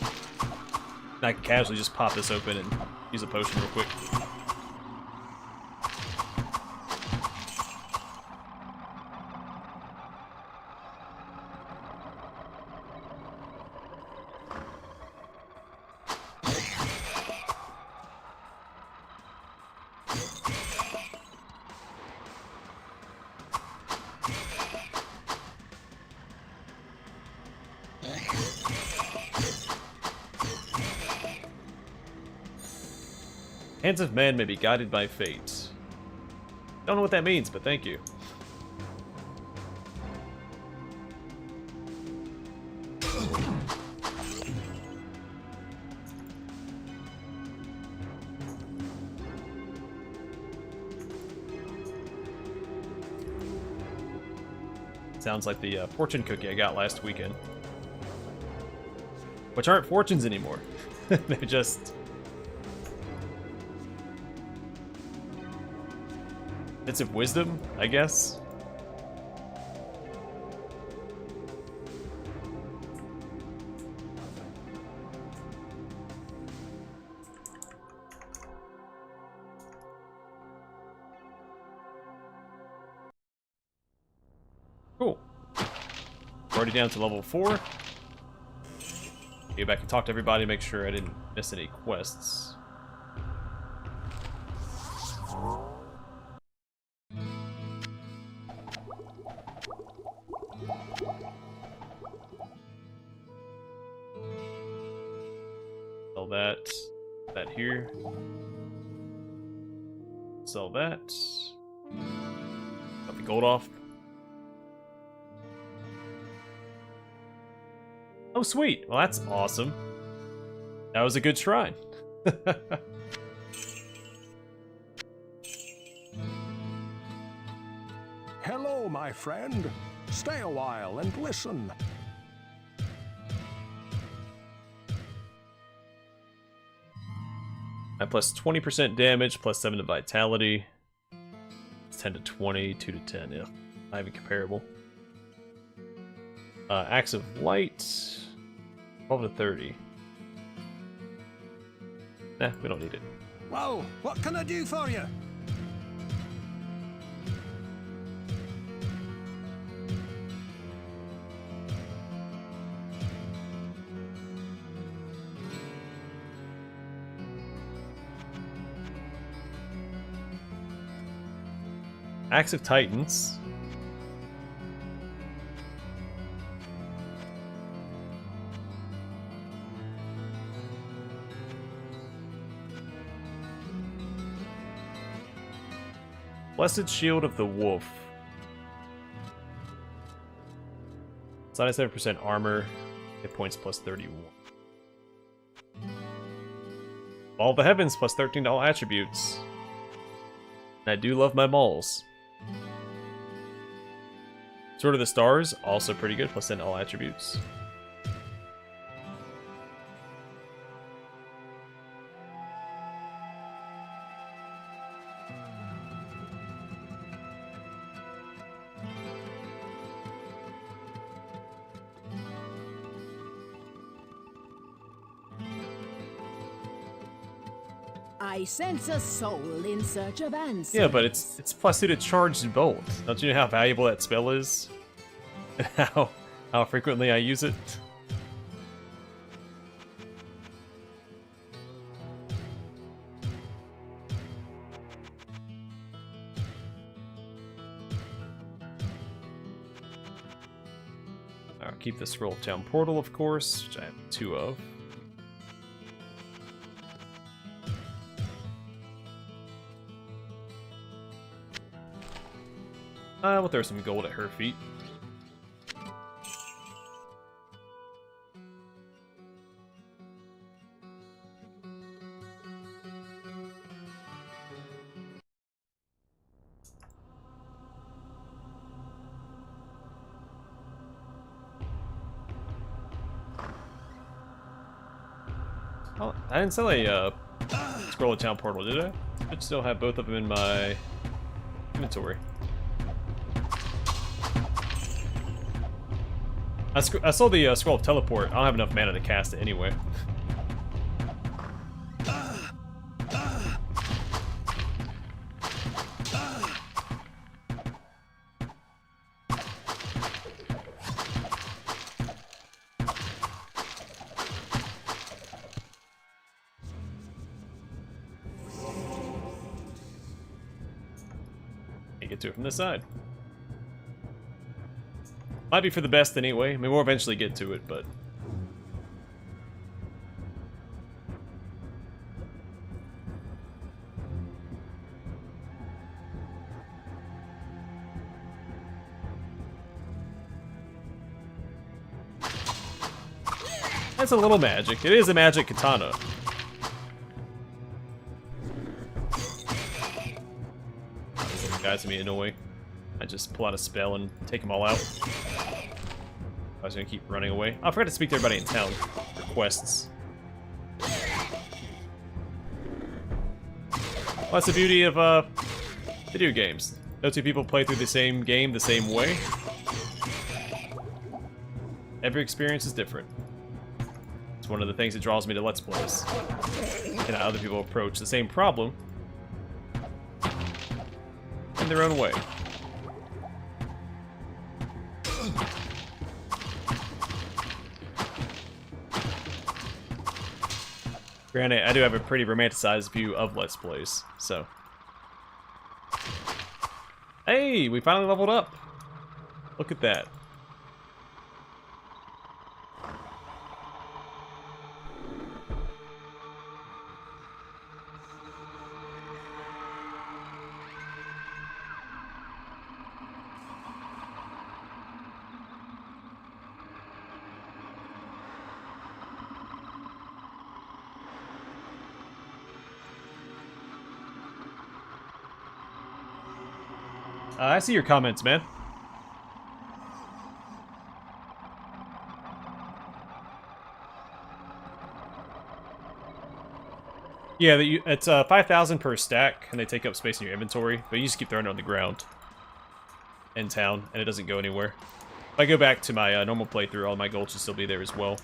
And I can casually just pop this open and use a potion real quick. Hands of man may be guided by fate. Don't know what that means, but thank you. Sounds like the fortune cookie I got last weekend. Which aren't fortunes anymore. They're just bits of wisdom, I guess. Cool. Already down to level 4. Go back and talk to everybody, make sure I didn't miss any quests. Sell that here. Sell that. Got the gold off. Oh, sweet. Well, that's awesome. That was a good shrine. Hello, my friend. Stay a while and listen. I plus 20% damage, plus 7 to vitality. It's 10 to 20, 2 to 10. Yeah, not even comparable. Axe of Light, 12 to 30. Nah, we don't need it. Well, what can I do for you? Axe of Titans. Blessed Shield of the Wolf. It's 97% armor, hit points plus 31. Ball of the Heavens plus 13 to all attributes. And I do love my malls. Sword of the Stars, also pretty good, plus 10 all attributes. I sense a soul in search of answers. Yeah, but it's plus 2 to charged bolt. Don't you know how valuable that spell is? And how frequently I use it? I'll keep the Scroll of Town Portal, of course, which I have 2 of. We'll throw some gold at her feet. Oh, I didn't sell a Scroll of Town Portal, did I? I should still have both of them in my inventory. I saw the Scroll of Teleport. I don't have enough mana to cast it anyway. Can't get to it from this side. Might be for the best anyway. I mean, we'll eventually get to it, but... That's a little magic. It is a magic katana. These guys are me annoying. I just pull out a spell and take them all out. I was gonna keep running away. Oh, I forgot to speak to everybody in town for quests. Well, that's the beauty of video games. No two people play through the same game the same way. Every experience is different. It's one of the things that draws me to Let's Plays. And how other people approach the same problem in their own way. Granted, I do have a pretty romanticized view of Let's Plays, so... Hey, we finally leveled up! Look at that. I see your comments, man. Yeah, it's 5,000 per stack, and they take up space in your inventory, but you just keep throwing it on the ground in town, and it doesn't go anywhere. If I go back to my normal playthrough, all my gold should still be there as well.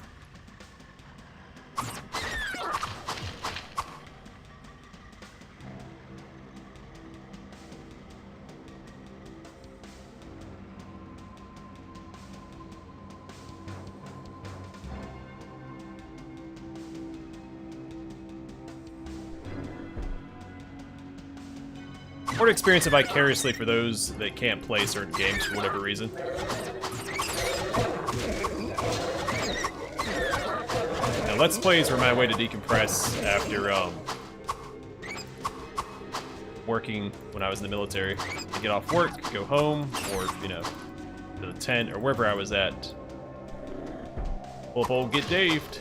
Or to experience it vicariously for those that can't play certain games for whatever reason. Now, Let's Plays were my way to decompress after working when I was in the military. To get off work, go home, or, you know, to the tent, or wherever I was at. Pull up old Get Daved.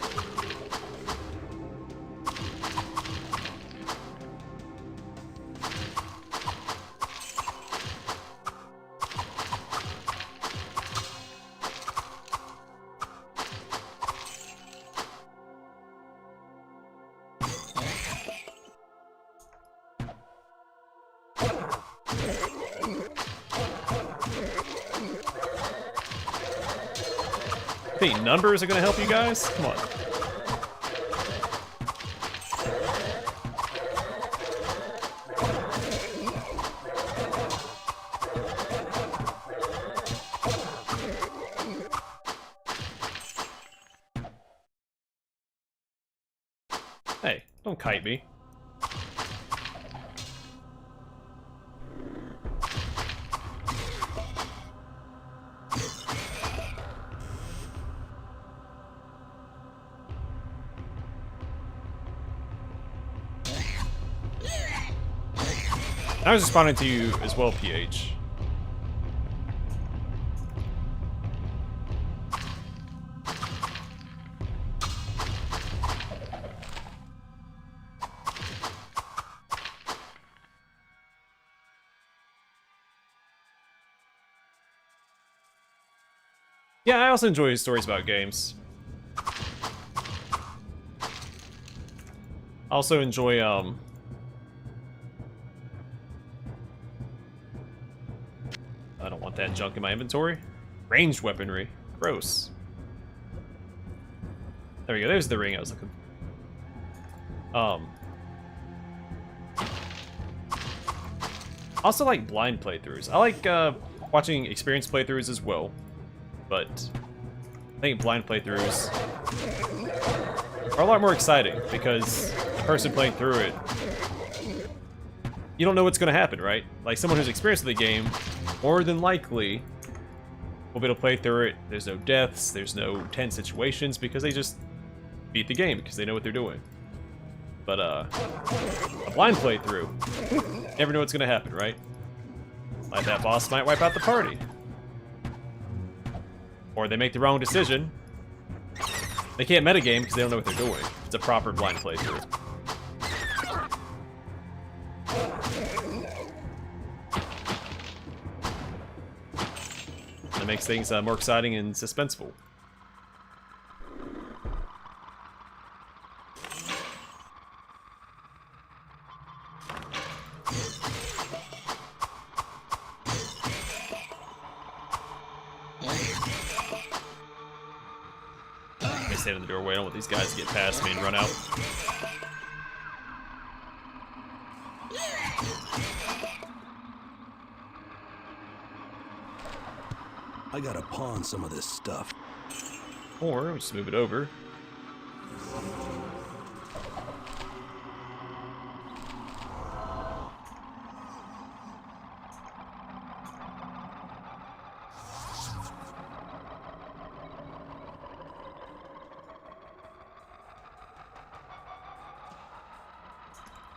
Think numbers are gonna help you guys? Come on. Hey, don't kite me. I was responding to you as well, PH. Yeah, I also enjoy stories about games. I also enjoy, I don't want that junk in my inventory. Ranged weaponry. Gross. There we go. There's the ring I was looking for. Also like blind playthroughs. I like watching experienced playthroughs as well. But I think blind playthroughs are a lot more exciting because the person playing through it, you don't know what's going to happen, right? Like someone who's experienced with the game, more than likely will be able to play through it. There's no deaths, there's no tense situations because they just beat the game because they know what they're doing. But a blind playthrough, never know what's going to happen, right? Like that boss might wipe out the party. Or they make the wrong decision. They can't metagame because they don't know what they're doing. It's a proper blind playthrough. That makes things more exciting and suspenseful. Stand in the doorway. I don't want these guys to get past me and run out. I gotta pawn some of this stuff. Or we'll just move it over.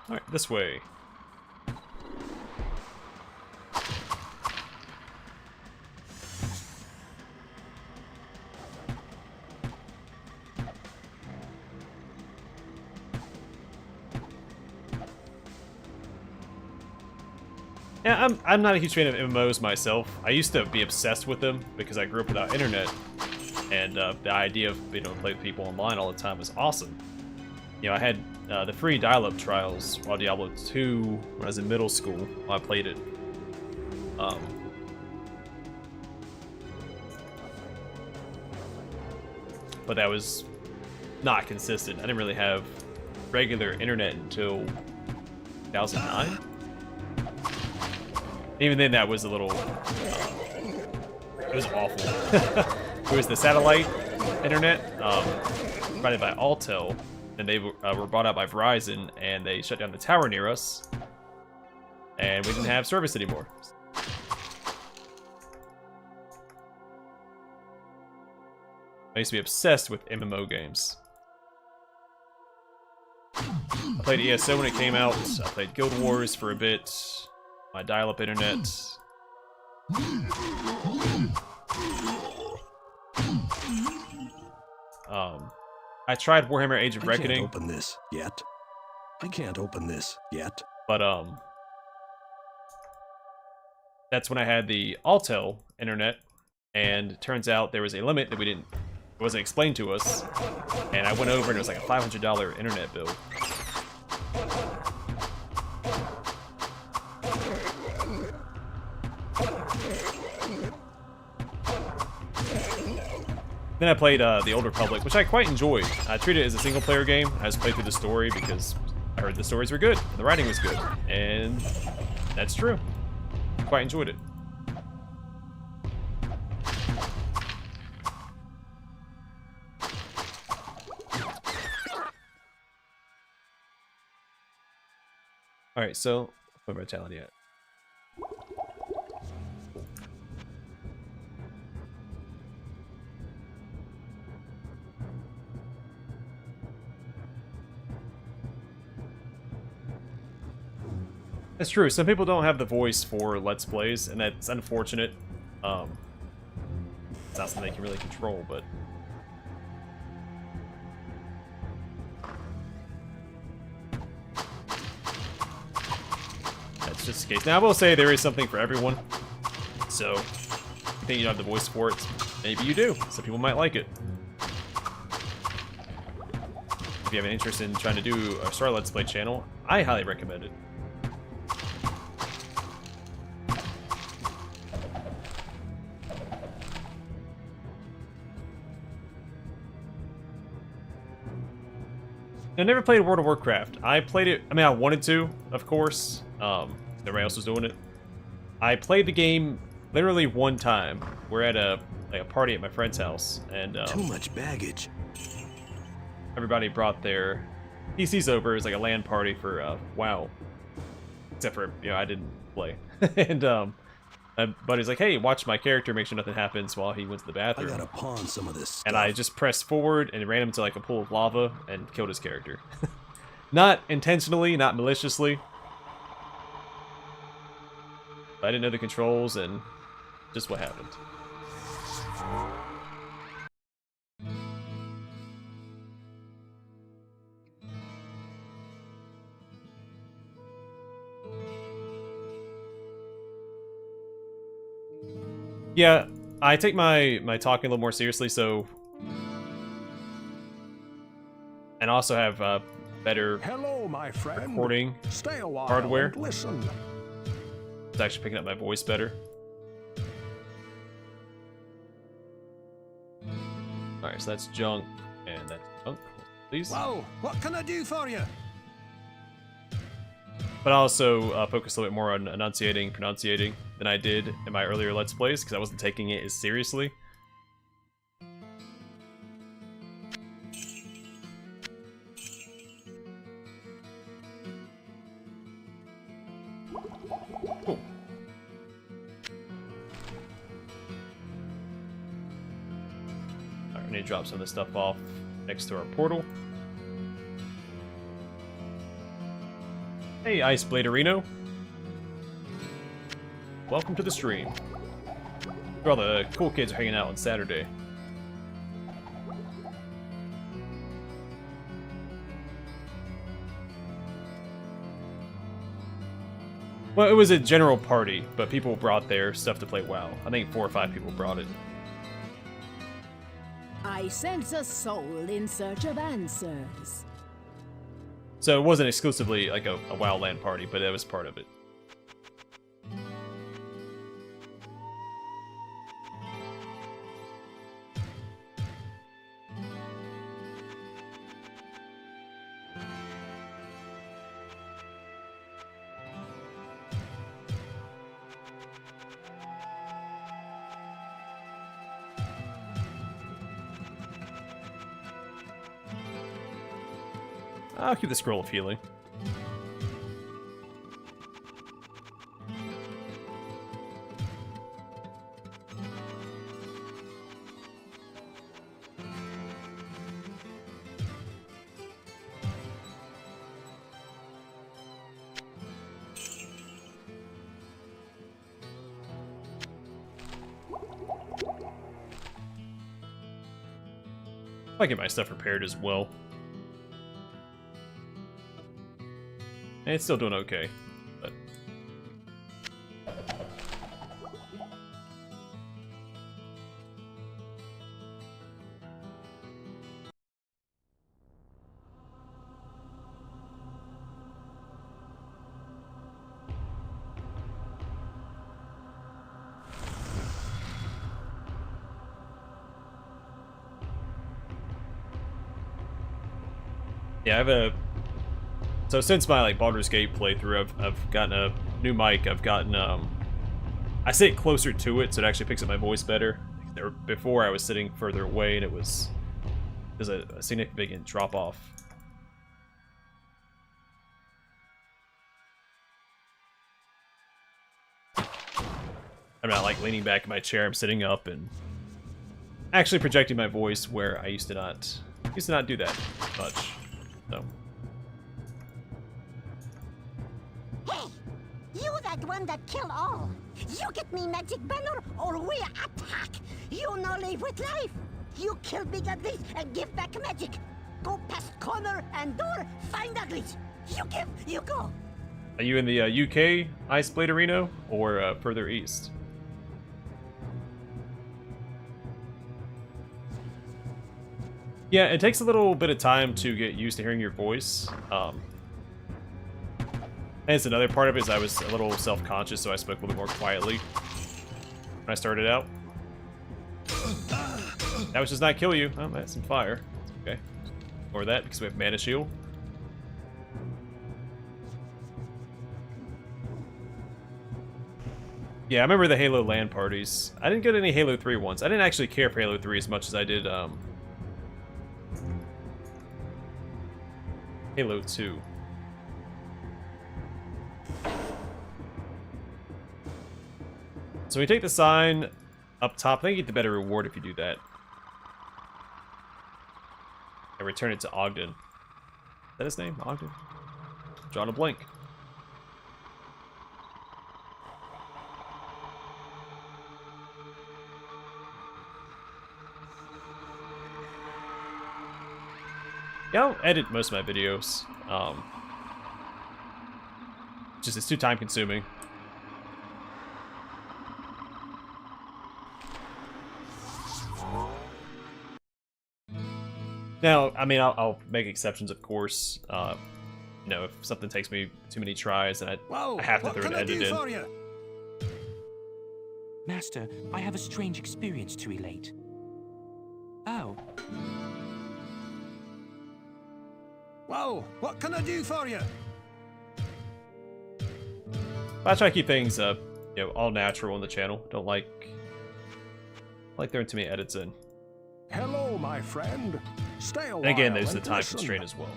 Alright, this way. Yeah, I'm not a huge fan of MMOs myself. I used to be obsessed with them because I grew up without internet, and the idea of being able to play with people online all the time was awesome. You know, I had the free dial-up trials while Diablo 2 when I was in middle school while I played it. But that was not consistent. I didn't really have regular internet until 2009. Even then, that was a little... it was awful. It was the satellite internet provided by Altel. And they were bought out by Verizon, and they shut down the tower near us, and we didn't have service anymore. I used to be obsessed with MMO games. I played ESO when it came out. I played Guild Wars for a bit. My dial-up internet. I tried Warhammer Age of Reckoning. I can't open this yet. I can't open this yet. But that's when I had the Altel internet, and it turns out there was a limit that it wasn't explained to us, and I went over and it was like a $500 internet bill. Then I played The Old Republic, which I quite enjoyed. I treated it as a single-player game. I just played through the story because I heard the stories were good, and the writing was good, and that's true. Quite enjoyed it. All right, so what vitality at? That's true. Some people don't have the voice for Let's Plays, and that's unfortunate. It's not something they can really control, but... that's just the case. Now, I will say there is something for everyone. So, I think you don't have the voice for it. Maybe you do. Some people might like it. If you have an interest in trying to do a Star Let's Play channel, I highly recommend it. I never played World of Warcraft. I played it, I mean, I wanted to, of course. Nobody else was doing it. I played the game literally one time. We're at a party at my friend's house, and Too much baggage. everybody brought their PCs over. It was like a LAN party for WoW. Except for, you know, I didn't play. And my buddy's like, hey, watch my character, make sure nothing happens while he went to the bathroom. I gotta pawn some of this stuff. And I just pressed forward and ran him to like a pool of lava and killed his character. Not intentionally, not maliciously. I didn't know the controls and just what happened. Yeah, I take my talking a little more seriously, so... and also have better Hello, my friend. recording Stay a while hardware. and listen. It's actually picking up my voice better. Alright, so that's junk, and that's junk, please. Well, what can I do for you? But I also focus a little bit more on pronunciating than I did in my earlier Let's Plays, because I wasn't taking it as seriously. Cool. Alright, we need to drop some of this stuff off next to our portal. Hey, Ice Bladerino. Welcome to the stream. Where all the cool kids are hanging out on Saturday. Well, it was a general party, but people brought their stuff to play WoW. I think 4 or 5 people brought it. I sense a soul in search of answers. So it wasn't exclusively like a WoW LAN party, but it was part of it. I'll keep the scroll of healing. I get my stuff repaired as well. And it's still doing okay, but... Yeah, I have a... So since my, like, Baldur's Gate playthrough, I've gotten a new mic. I've gotten, I sit closer to it, so it actually picks up my voice better. Before, I was sitting further away, and there's a significant drop-off. I'm not, like, leaning back in my chair. I'm sitting up and actually projecting my voice where I used to not do that much. So... Hey, you that one that kill all. You get me magic banner or we attack. You no live with life. You kill big uglies and give back magic. Go past corner and door, find uglies. You give, you go. Are you in the UK Ice Blade Arena or further east? Yeah, it takes a little bit of time to get used to hearing your voice. And it's another part of it is I was a little self-conscious, so I spoke a little bit more quietly when I started out. That was just not kill you. Oh, that's some fire. Okay. Or that because we have mana shield. Yeah, I remember the Halo LAN parties. I didn't go to any Halo 3 ones. I didn't actually care for Halo 3 as much as I did Halo 2. So we take the sign up top. I think you get the better reward if you do that. And return it to Ogden. Is that his name? Ogden? Drawing a blank. Yeah, I'll edit most of my videos. Just it's too time consuming. Now, I mean, I'll make exceptions, of course. You know, if something takes me too many tries, and I have to throw an edit in. Master, I have a strange experience to relate. Oh. Well, what can I do for you? I try to keep things, you know, all natural on the channel. Don't like throwing too many edits in. Hello, my friend. Stay a while. And again, there's the and time listen. constraint as well.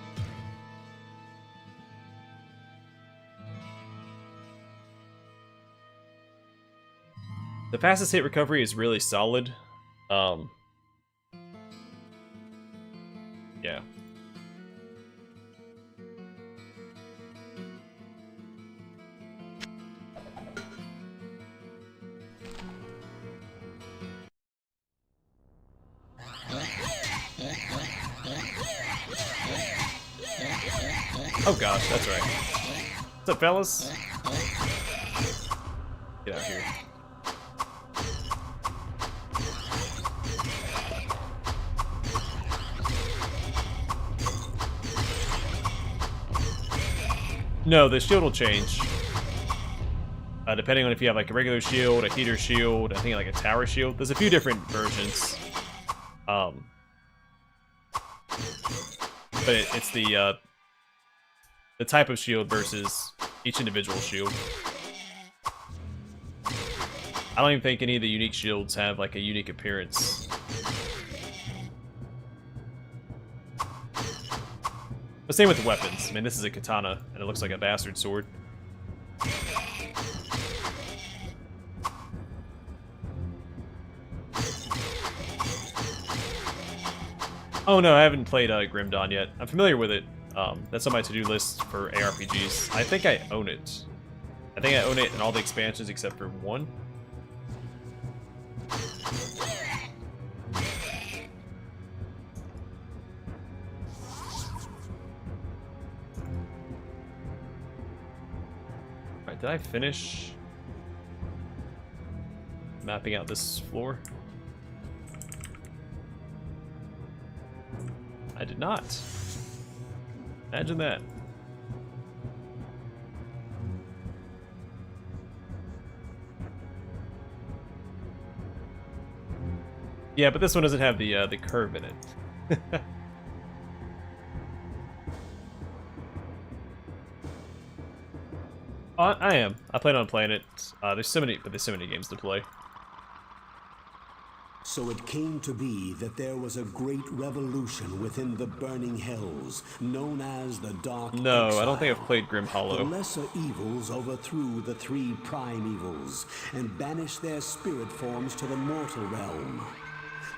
The fastest hit recovery is really solid. Yeah. Oh gosh, that's right. What's up, fellas? Get out here. No, the shield will change. Depending on if you have like a regular shield, a heater shield, I think like a tower shield. There's a few different versions. But it's the type of shield versus each individual shield. I don't even think any of the unique shields have like a unique appearance. But same with the weapons. I mean, this is a katana, and it looks like a bastard sword. Oh no, I haven't played BringItDon yet. I'm familiar with it. That's on my to-do list for ARPGs. I think I own it. I think I own it in all the expansions except for one. Alright, did I finish mapping out this floor? I did not. Imagine that. Yeah, but this one doesn't have the curve in it. I am. I plan on playing it. There's so many games to play. So it came to be that there was a great revolution within the burning hells, known as the Dark No, Exile. I don't think I've played Grim The Hollow. lesser evils overthrew the three prime evils and banished their spirit forms to the mortal realm.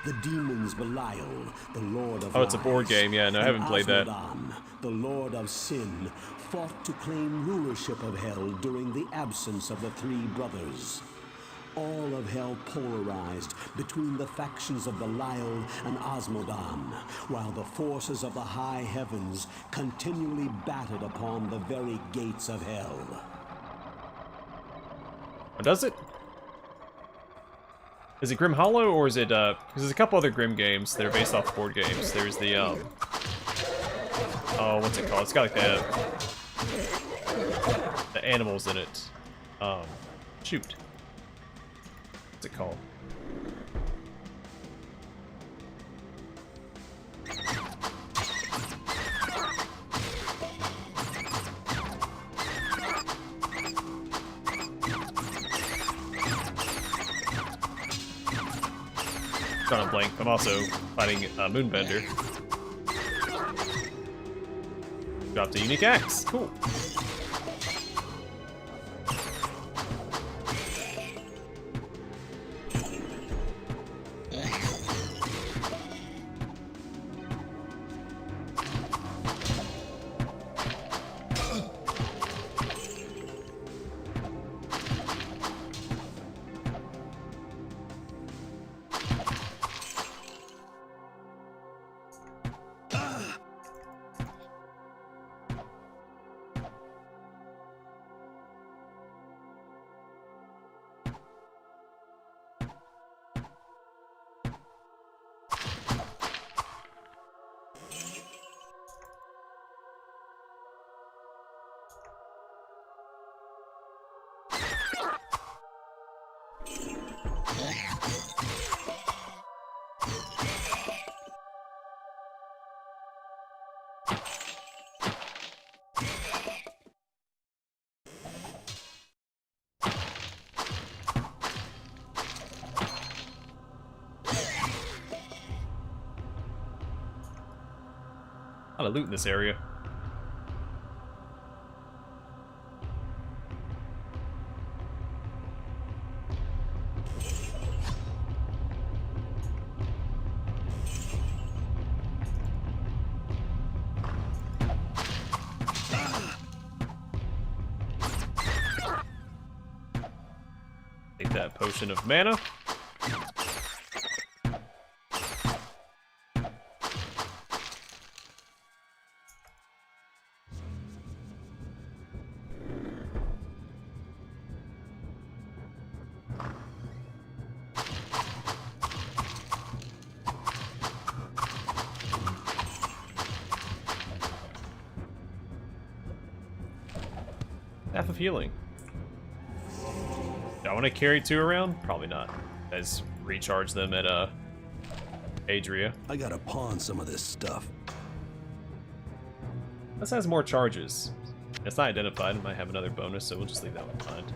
The demons Belial, the Lord of Oh, it's a board Lies, game. Yeah, no, I and haven't played that. Asmodan, the Lord of Sin, fought to claim rulership of Hell during the absence of the three brothers. All of Hell polarized between the factions of Belial and Asmodan, while the forces of the high heavens continually battered upon the very gates of Hell. Does it? Is it Grim Hollow, or is it, because there's a couple other Grim games that are based off board games. There's the, oh, what's it called? It's got like the animals in it. Shoot. What's it called? Drawing a blank. I'm also fighting Moonbender. Dropped a unique axe. Cool. A lot of loot in this area. Take that potion of mana. Half of healing. Do I want to carry 2 around? Probably not. Let's recharge them at Adria. I gotta pawn some of this stuff. This has more charges. It's not identified. It might have another bonus, so we'll just leave that one behind.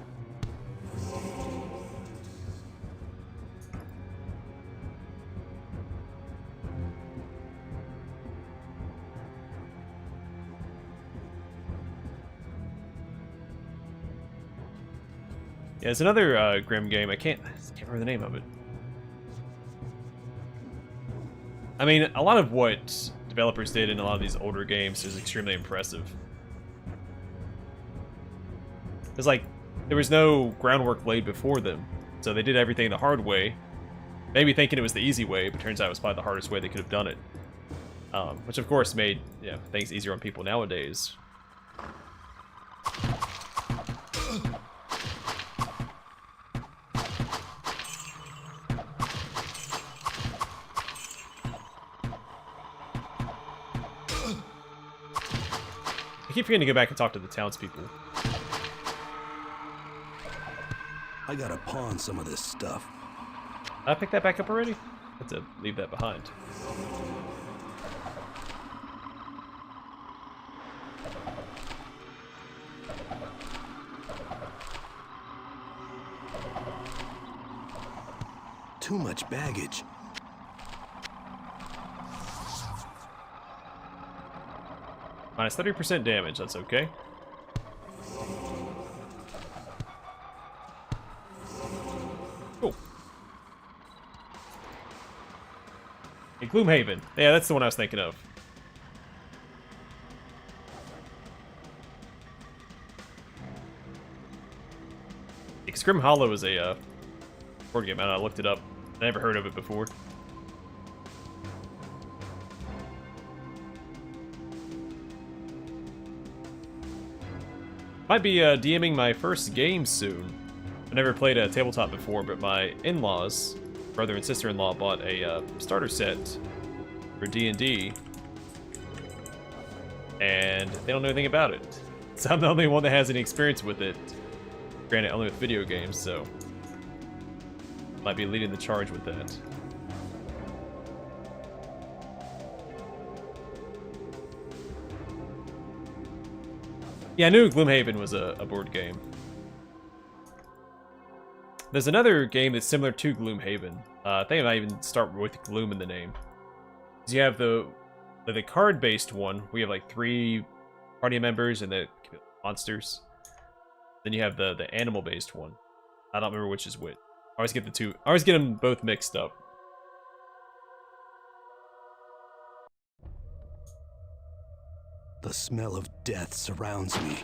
Yeah, it's another Grim game. I can't remember the name of it. I mean, a lot of what developers did in a lot of these older games is extremely impressive. It's like, there was no groundwork laid before them, so they did everything the hard way, maybe thinking it was the easy way, but turns out it was probably the hardest way they could have done it. Which of course made, you know, things easier on people nowadays. I keep forgetting to go back and talk to the townspeople. I gotta pawn some of this stuff. Did I pick that back up already? I have to leave that behind. too much baggage. Minus 30% damage, that's okay. Cool. Hey, Gloomhaven. Yeah, that's the one I was thinking of. Because Grim Hollow is a board game. I looked it up. I never heard of it before. Might be DMing my first game soon. I never played a tabletop before, but my in-laws, brother and sister-in-law, bought a starter set for D&D, and they don't know anything about it. So I'm the only one that has any experience with it. Granted, only with video games, so might be leading the charge with that. Yeah, I knew Gloomhaven was a board game. There's another game that's similar to Gloomhaven. I think it might even start with Gloom in the name. So you have the card-based one. We have like 3 party members and the monsters. Then you have the animal-based one. I don't remember which is which. I always get the two. I always get them both mixed up. The smell of death surrounds me.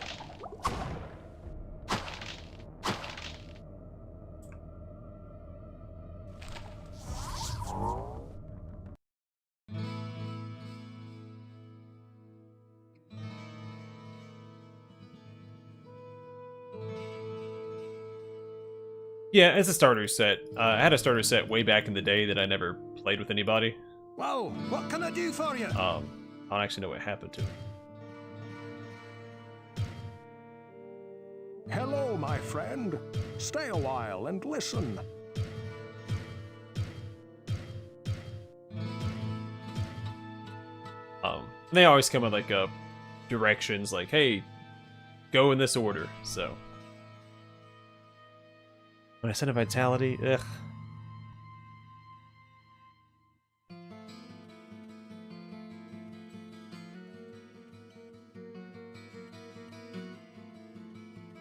Yeah, it's a starter set. I had a starter set way back in the day that I never played with anybody. Whoa, what can I do for you? I don't actually know what happened to it. Hello, my friend. Stay a while and listen. They always come with like directions, like, hey, go in this order. So when I send a vitality, ugh.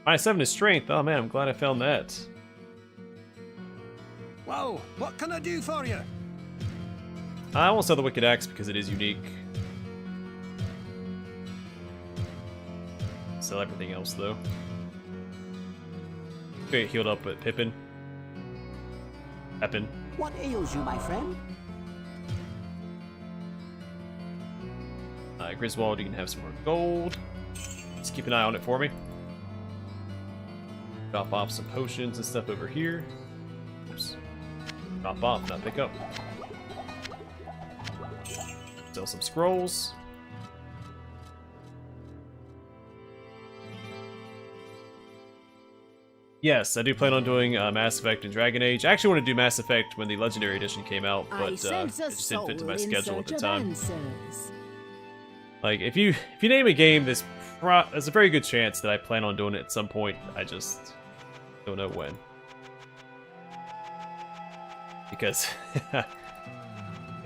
-7 is strength. Oh man, I'm glad I found that. Whoa, what can I do for you? I won't sell the Wicked Axe because it is unique. Sell everything else though. Get healed up at Pippin. What ails you, my friend? Griswold, you can have some more gold. Just keep an eye on it for me. Drop off some potions and stuff over here. Oops. Drop off, not pick up. Sell some scrolls. Yes, I do plan on doing Mass Effect and Dragon Age. I actually want to do Mass Effect when the Legendary Edition came out, but it just didn't fit to my schedule at the time. Like, if you name a game, there's a very good chance that I plan on doing it at some point. I just don't know when. Because I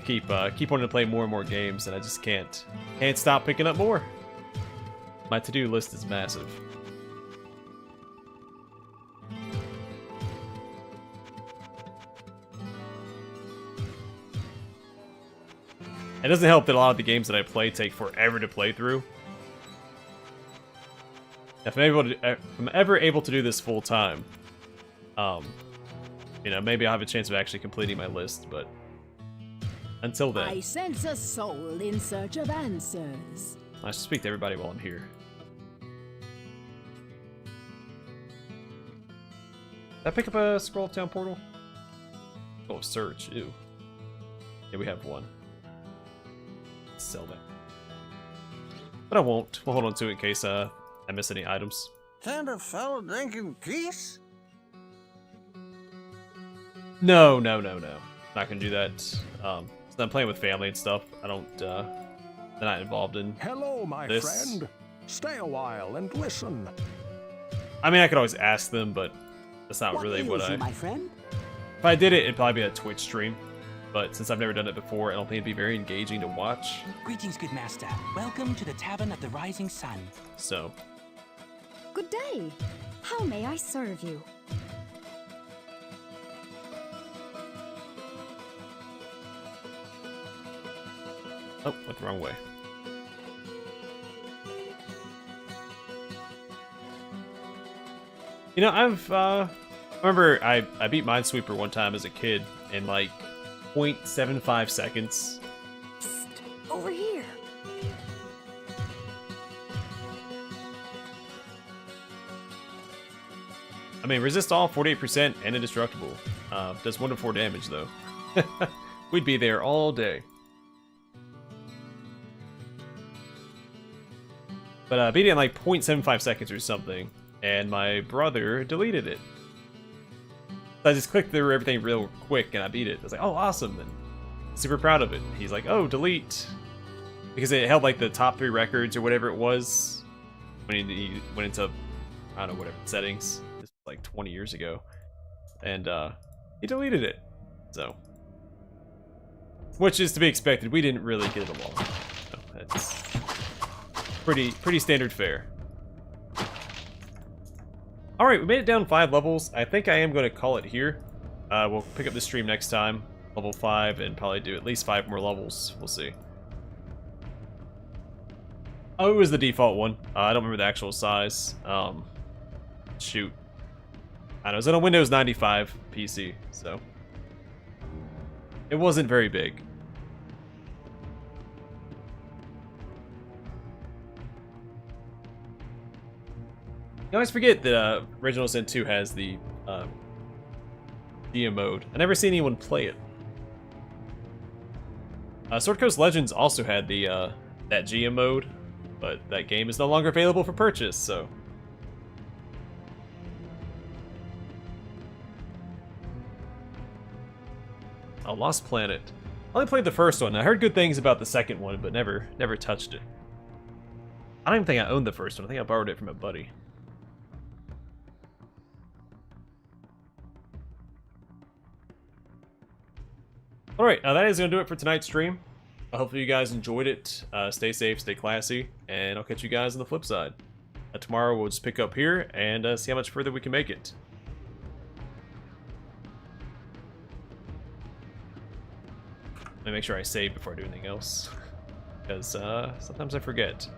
keep wanting to play more and more games, and I just can't stop picking up more. My to-do list is massive. It doesn't help that a lot of the games that I play take forever to play through. If I'm ever able to do this full time, you know, maybe I'll have a chance of actually completing my list, but until then, I sense a soul in search of answers. I should speak to everybody while I'm here. Did I pick up a Scroll of Town portal? Oh, search. Ew. Yeah, we have one. Sell that. But I won't. We'll hold on to it in case I miss any items. Can't a fellow drink in peace? No. Not gonna do that. So I'm playing with family and stuff. I don't, they're not involved in Hello, my this. friend. Stay a while and listen. I mean, I could always ask them, but that's not really what ails I... you, my friend? If I did it, it'd probably be a Twitch stream. But since I've never done it before, I don't think it'd be very engaging to watch. Greetings, good master. Welcome to the Tavern of the Rising Sun. So. Good day. How may I serve you? Oh, went the wrong way. You know, I remember I beat Minesweeper one time as a kid in like 0.75 seconds. Psst, over here. I mean, resist all, 48%, and indestructible. Does 1 to 4 damage though. We'd be there all day. But I beat it in like 0.75 seconds or something, and my brother deleted it. So I just clicked through everything real quick and I beat it. I was like, oh, awesome, and super proud of it. He's like, oh, delete. Because it held like the top 3 records or whatever it was when he went into, I don't know, whatever settings. This was like 20 years ago. And he deleted it. So. Which is to be expected. We didn't really get it along. So that's pretty standard fare. Alright, we made it down 5 levels. I think I am going to call it here. We'll pick up the stream next time. Level 5 and probably do at least 5 more levels. We'll see. Oh, it was the default one. I don't remember the actual size. Shoot. I don't know, it was on a Windows 95 PC, so. It wasn't very big. You always forget that Original Sin 2 has the GM mode. I never seen anyone play it. Sword Coast Legends also had the that GM mode, but that game is no longer available for purchase, so. Oh, Lost Planet. I only played the first one. I heard good things about the second one, but never touched it. I don't even think I owned the first one. I think I borrowed it from a buddy. Alright, that is going to do it for tonight's stream. Hopefully you guys enjoyed it. Stay safe, stay classy, and I'll catch you guys on the flip side. Tomorrow we'll just pick up here and see how much further we can make it. Let me make sure I save before I do anything else, because sometimes I forget.